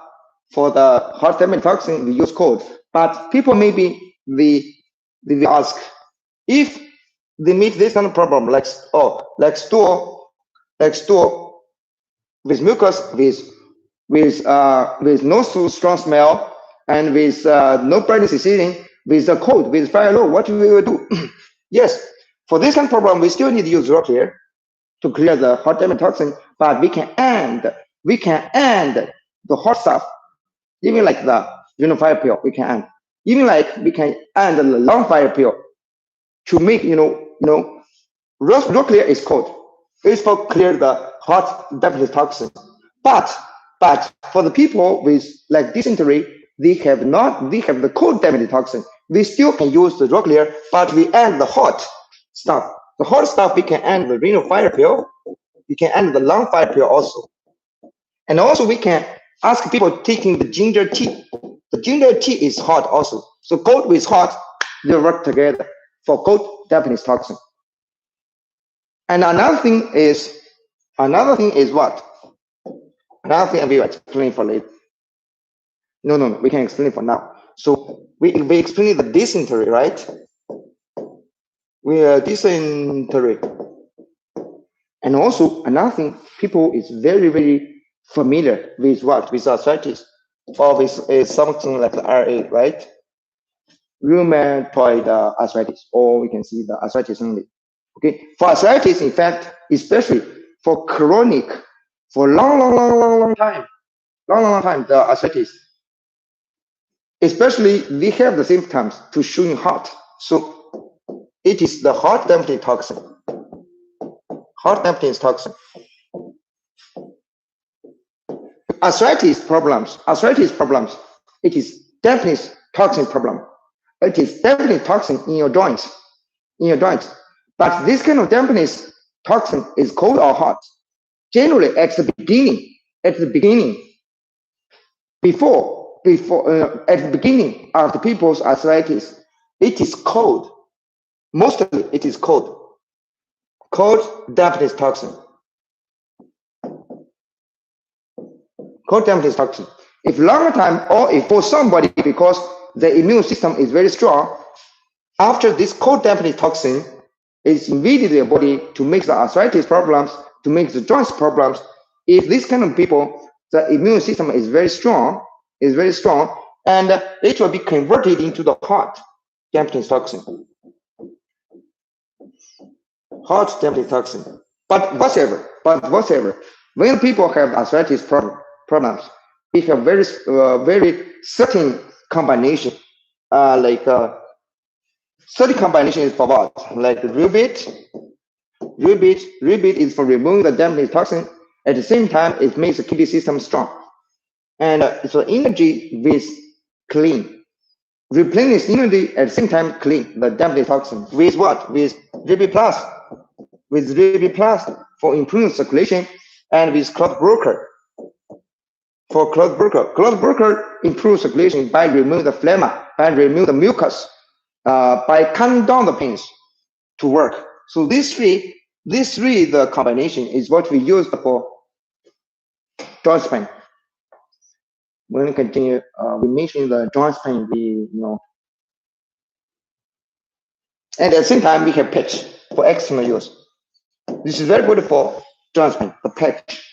for the hot dampness toxin, we use cold. But people maybe they ask, if they meet this kind of problem, like stool with mucus, with no so strong smell, and with no pregnancy season, with the cold, with fire low, what we will do? Yes, for this kind of problem, we still need to use raw clear to clear the hot dampness toxin, but we can add the hot stuff, even like the fire pill. We can add, even like we can add the long fire pill to make raw clear is cold. It's for clear the hot dampness toxin. But for the people with like dysentery, they have the cold dampness toxin. We still can use the raw clear, but we add the hot stuff. The hot stuff we can add the renal fire pill. We can add the lung fire pill also. And also we can ask people taking the ginger tea. The ginger tea is hot also. So cold with hot, they work together for cold dampness toxin. And another thing is what? Another thing I will explain for later. No, we can explain it for now. So we explain the dysentery, right? We are dysentery. And also another thing, people is very, very familiar with what? With arthritis, or with something like the RA, right? Rheumatoid arthritis, or we can see the arthritis only. Okay, for arthritis, in fact, especially for chronic, for long time, the arthritis, especially they have the symptoms to showing hot. So it is the hot dampness toxin. Hot dampness toxin. Arthritis problems. It is dampness toxin problem. It is dampness toxin in your joints. But this kind of dampness toxin is cold or hot. Generally, at the beginning, before at the beginning of the people's arthritis, it is cold. Mostly it is cold. Cold dampness toxin. Cold dampness toxin. If longer time, or if for somebody because the immune system is very strong, after this cold dampness toxin, it's immediately the body to make the arthritis problems, to make the joints problems. If this kind of people, the immune system is very strong, and it will be converted into the hot dampness toxin. Hot dampness toxin. But whatever, when people have arthritis problems, we have very certain combination, certain combination is for what? Like Rubit is for removing the dampness toxin. At the same time, it makes the kidney system strong. And so energy with clean. Replenish energy at the same time clean the dampness toxin. With what? With Rubit Plus. With Rubit Plus for improving circulation, and with clot broker. For clot broker improves circulation by removing the phlegma, by removing the mucus, by cutting down the pains to work. So these three, the combination is what we use for joint pain. When we continue, we mention the joint pain, and at the same time we have patch for external use. This is very good for joint pain. The patch,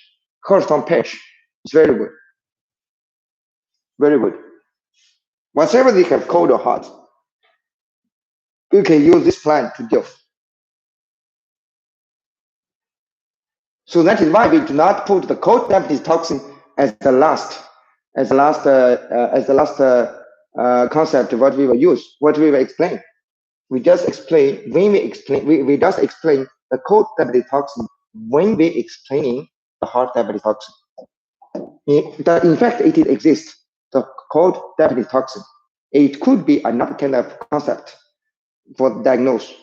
Heredity patch, is very good. Very good. Whatever they have cold or hot, you can use this plant to deal. So that is why we do not put the cold dampness toxin as the last concept of what we will use, what we will explain. We just explain we just explain the cold dampness toxin when we explaining the hot dampness toxin. In fact, it exists. The cold dampness toxin. It could be another kind of concept for diagnose.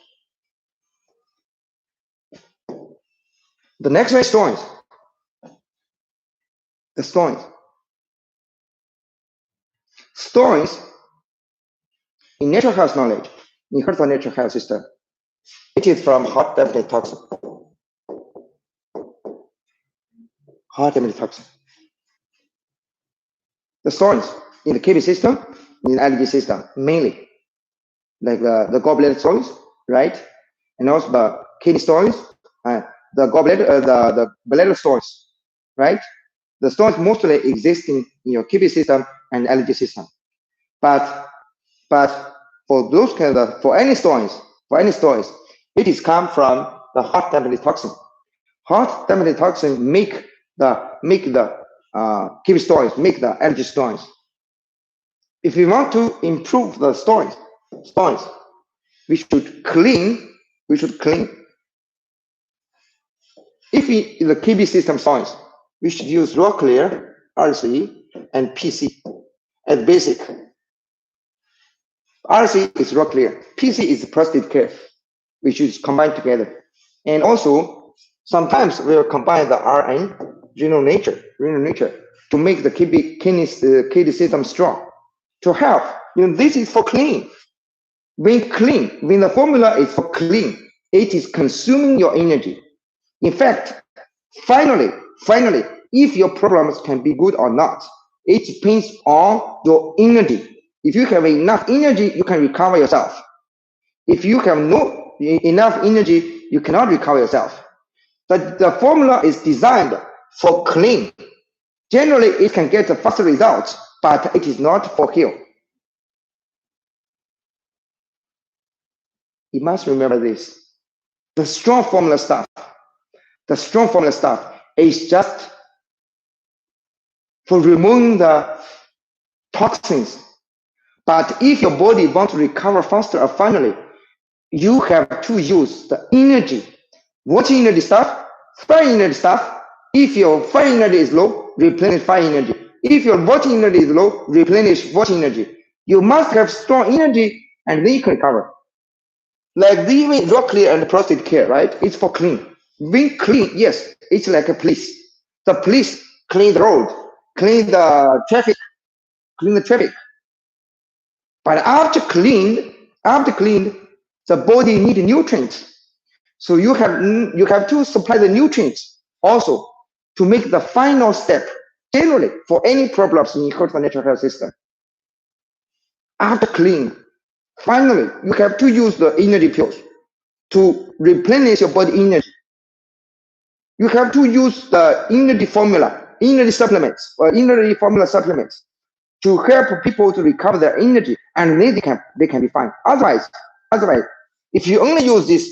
The next one is stones. The stones. Stones in natural health knowledge, in Heredity natural health system, it is from hot dampness toxin. Hot dampness toxin. The stones in the kidney system, in the allergy system, mainly, like the gallbladder stones, right? And also the kidney stones, the gallbladder, the bladder stones, right? The stones mostly exist in your kidney system and allergy system. But for those kind of for any stones, it is come from the hot dampness toxin. Hot dampness toxin make the kidney stones, make the allergy stones. If we want to improve the stones, we should clean. If in the kidney system stones, we should use raw clear, RC, and PC as basic. RC is raw clear, PC is prostate care, which is combined together. And also, sometimes we will combine the RN, renal nature, to make the kidney system strong. To help, this is for clean. When the formula is for clean, it is consuming your energy. In fact, finally, if your problems can be good or not, it depends on your energy. If you have enough energy, you can recover yourself. If you have no enough energy, you cannot recover yourself. But the formula is designed for clean. Generally, it can get a faster results, but it is not for heal. You must remember this. The strong formula stuff is just for removing the toxins. But if your body wants to recover faster or finally, you have to use the energy. What energy stuff? Fire energy stuff. If your fire energy is low, replenish fire energy. If your water energy is low, replenish water energy. You must have strong energy and then you can recover. Like the raw clear and prostate care, right? It's for clean. Being clean, yes, it's like a police. The police clean the road, clean the traffic, clean the traffic. But after cleaned, the body need nutrients. So you have to supply the nutrients also to make the final step generally for any problems in the natural health system. After clean, finally you have to use the energy pills to replenish your body energy. You have to use the energy formula, energy supplements, or energy formula supplements to help people to recover their energy, and then they can be fine. Otherwise, if you only use this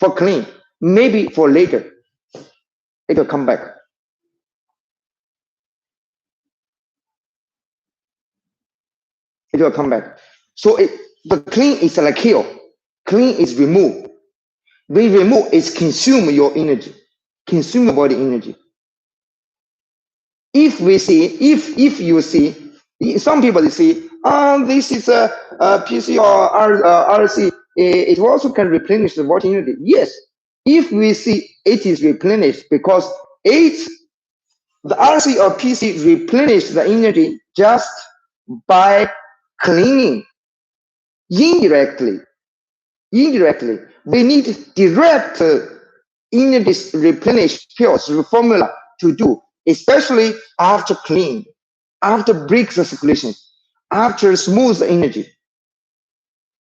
for clean, maybe for later, it will come back. It will come back. So the clean is like kill. Clean is remove. When remove is consume your energy, consume your body energy. If you see, some people see, this is a PC or RC, it also can replenish the body energy. Yes, if we see it is replenished because the RC or PC replenish the energy just by cleaning indirectly. We need direct energy replenish pills formula to do, especially after clean, after break the circulation, after smooth the energy.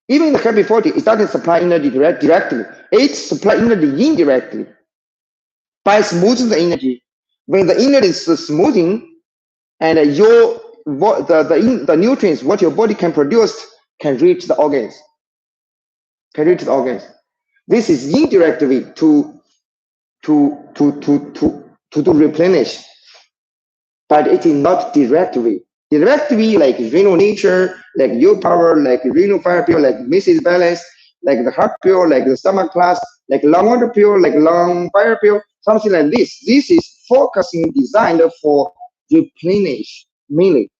Even in the Happy 40, it doesn't supply energy directly. It supplies energy indirectly by smoothing the energy. When the energy is smoothing, and the nutrients what your body can produce can reach the organs. This is indirect way to replenish, but it is not direct way. Direct way like renal nature, like your power, like renal fire pill, like Mrs. Balance, like the heart pill, like the stomach class, like lung water pill, like lung fire pill, something like this. This is focusing designed for replenish mainly.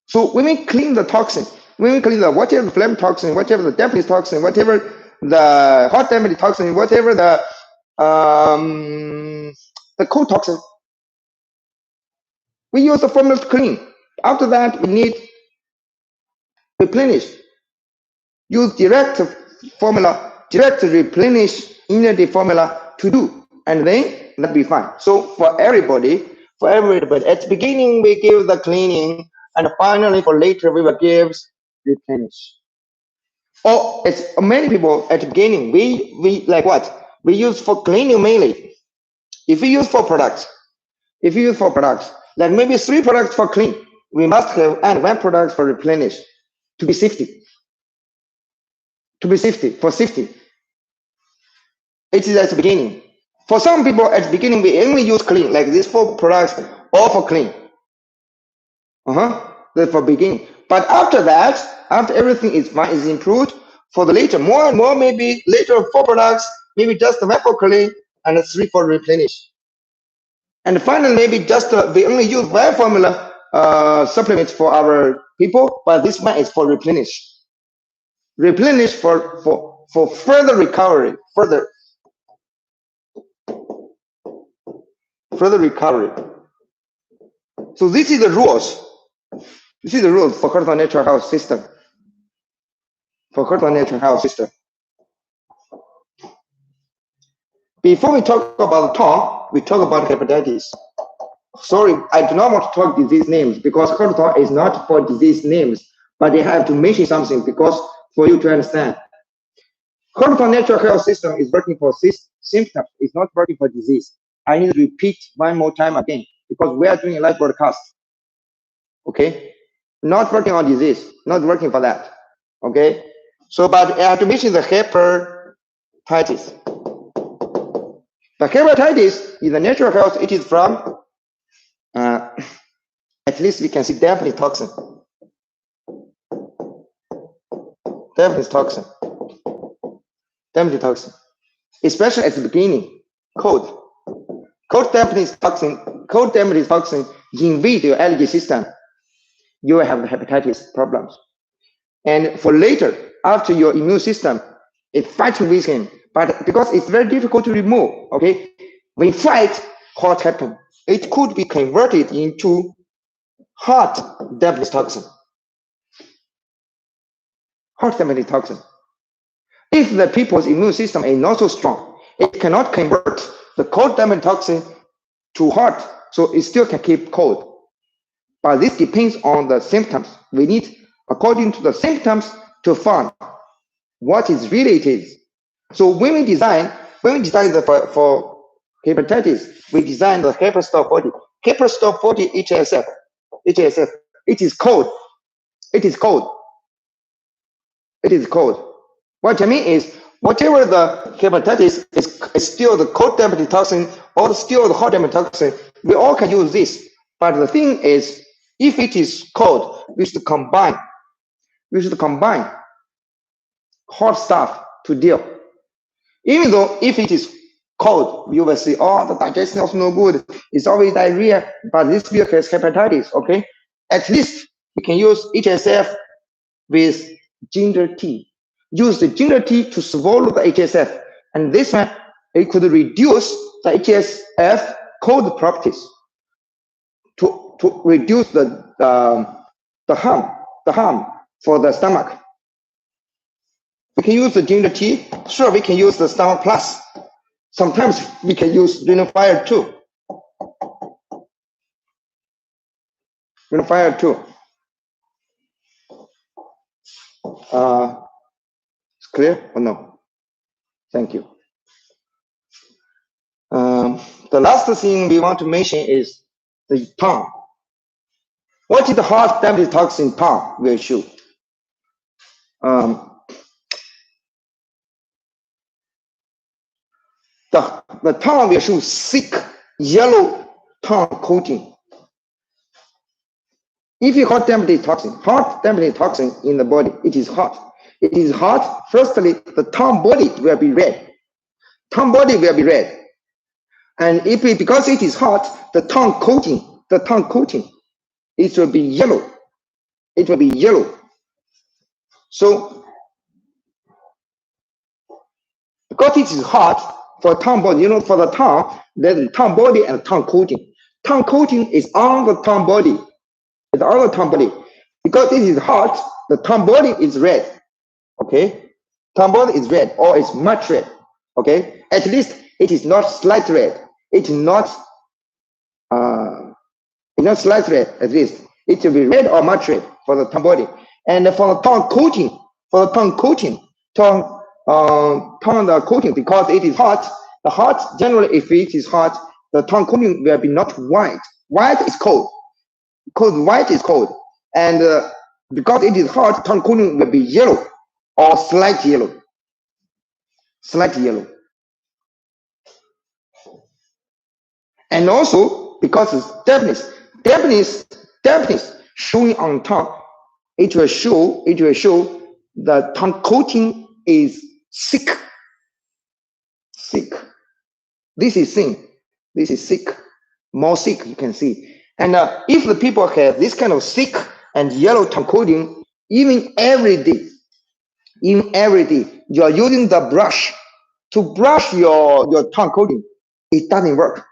So when we clean the toxin, when we clean the whatever the flame toxin, whatever the dampness toxin, whatever the hot dampness toxin, whatever the cold toxin, we use the formula to clean. After that, we need replenish. Use direct formula, direct replenish energy formula to do, and then that'll be fine. So for everybody, at the beginning we give the cleaning, and finally for later we will give replenish. Or it's many people at the beginning we like what we use for cleaning mainly. If we use for products, like maybe 3 products for clean, we must have and 1 product for replenish to be safety. For safety. It is at the beginning. For some people at the beginning we only use clean, like these 4 products all for clean. That's for beginning. But after that, after everything is fine, is improved, for the later, more and more, maybe later 4 products, maybe just the 1 for clean and 3 for replenish. And finally, maybe just we only use 1 formula supplements for our people, but this one is for replenish. Replenish for further recovery, further recovery. So this is the rules. This is the rules for Heredity natural health system. Before we talk about tongue, we talk about hepatitis. Sorry, I do not want to talk disease names because Heredity is not for disease names, but they have to mention something because for you to understand. Heredity natural health system is working for symptoms, it's not working for disease. I need to repeat 1 more time again because we are doing a live broadcast. Okay? Not working on disease, not working for that. Okay? So, but I have to mention the hepatitis. The hepatitis is a natural health, it is from, at least we can see dampness toxin. Dampness toxin. Especially at the beginning, cold dampness toxin invade your allergy system. You will have hepatitis problems. And for later, after your immune system, it fights with him. But because it's very difficult to remove, okay? When fight, what happens? It could be converted into heart dampness toxin. Heart dampness toxin. If the people's immune system is not so strong, it cannot convert the cold dampness toxin to hot, so it still can keep cold. But this depends on the symptoms. We need, according to the symptoms, to find what is really it is. So when we design for hepatitis, we design the HepStop 40. HepStop 40 HSF. It is cold. It is cold. It is cold. What I mean is, whatever the hepatitis is still the cold dampness toxin or still the hot dampness toxin, we all can use this. But the thing is, if it is cold, we should combine. We should combine hot stuff to deal. Even though if it is cold, you will see, oh, the digestion is no good. It's always diarrhea, but this beer has hepatitis, okay? At least we can use HSF with ginger tea. Use the ginger tea to swallow the HSF. And this one, it could reduce the HSF cold properties to reduce the harm for the stomach. We can use the ginger tea. Sure, we can use the stomach plus. Sometimes we can use fire too. Fire too. It's clear or no? Thank you. The last thing we want to mention is the tongue. What is the hot dampness toxin tongue will show? The tongue will show thick yellow tongue coating. If you hot dampness toxin in the body, it is hot. It is hot. Firstly, the tongue body will be red. Tongue body will be red. And because it is hot, the tongue coating, it will be yellow. It will be yellow. So, because it is hot for tongue body, for the tongue, there's the tongue body and tongue coating. Tongue coating is on the tongue body. It's on the tongue body. Because it is hot, the tongue body is red. Okay? Tongue body is red or it's much red. Okay? At least it is not slight red. It's not slight red, at least. It will be red or much red for the tongue body. And for the tongue coating, tongue coating, because it is hot, the hot, generally if it is hot, the tongue coating will be not white. White is cold. White is cold. And because it is hot, tongue coating will be yellow or slight yellow. Slight yellow. And also, because it's dampness showing on tongue, it will show the tongue coating is thick. This is thin. This is thick. More thick, you can see. And if the people have this kind of thick and yellow tongue coating, even every day, you are using the brush to brush your tongue coating. It doesn't work.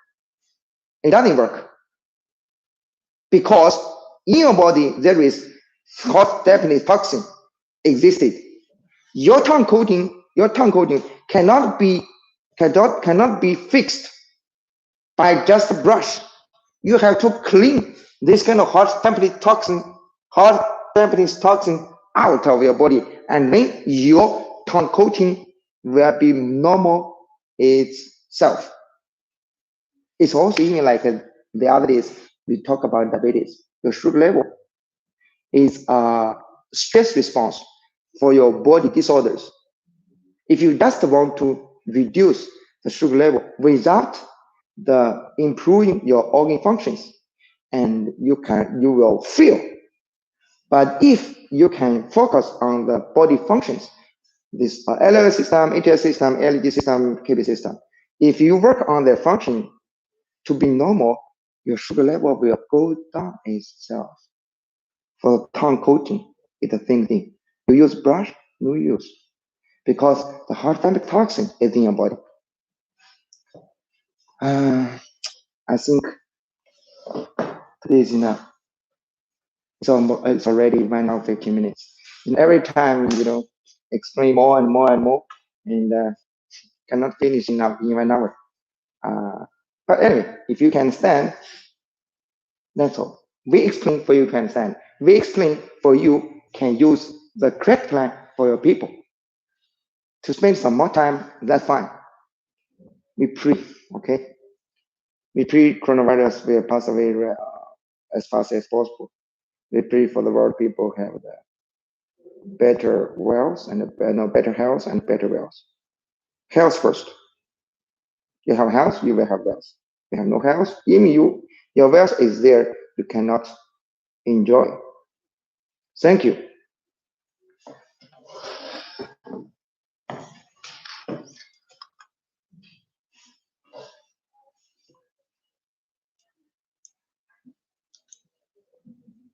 It doesn't work. Because in your body, there is hot dampness toxin existed. Your tongue coating cannot be fixed by just a brush. You have to clean this kind of hot dampness toxin out of your body, and then your tongue coating will be normal itself. It's also even like the other days we talk about diabetes. Your sugar level is a stress response for your body disorders. If you just want to reduce the sugar level without the improving your organ functions, and you will feel. But if you can focus on the body functions, this LL system, ATS system, LED system, KB system, if you work on their function to be normal, your sugar level will go down itself. For tongue coating, it's the same thing. You use brush, no use, because the hot dampness toxin is in your body. I think today is enough. It's already 1 hour 15 minutes. And every time, explain more and more and more, and cannot finish enough in 1 hour. But anyway, if you can stand, that's all. We explain for you to understand. We explain for you can use the correct plan for your people. To spend some more time, that's fine. We pray, okay? We pray coronavirus will pass away as fast as possible. We pray for the world people have the better wealth and better health and better wealth. Health first. You have health, you will have wealth. You have no health, even your wealth is there, you cannot enjoy. Thank you.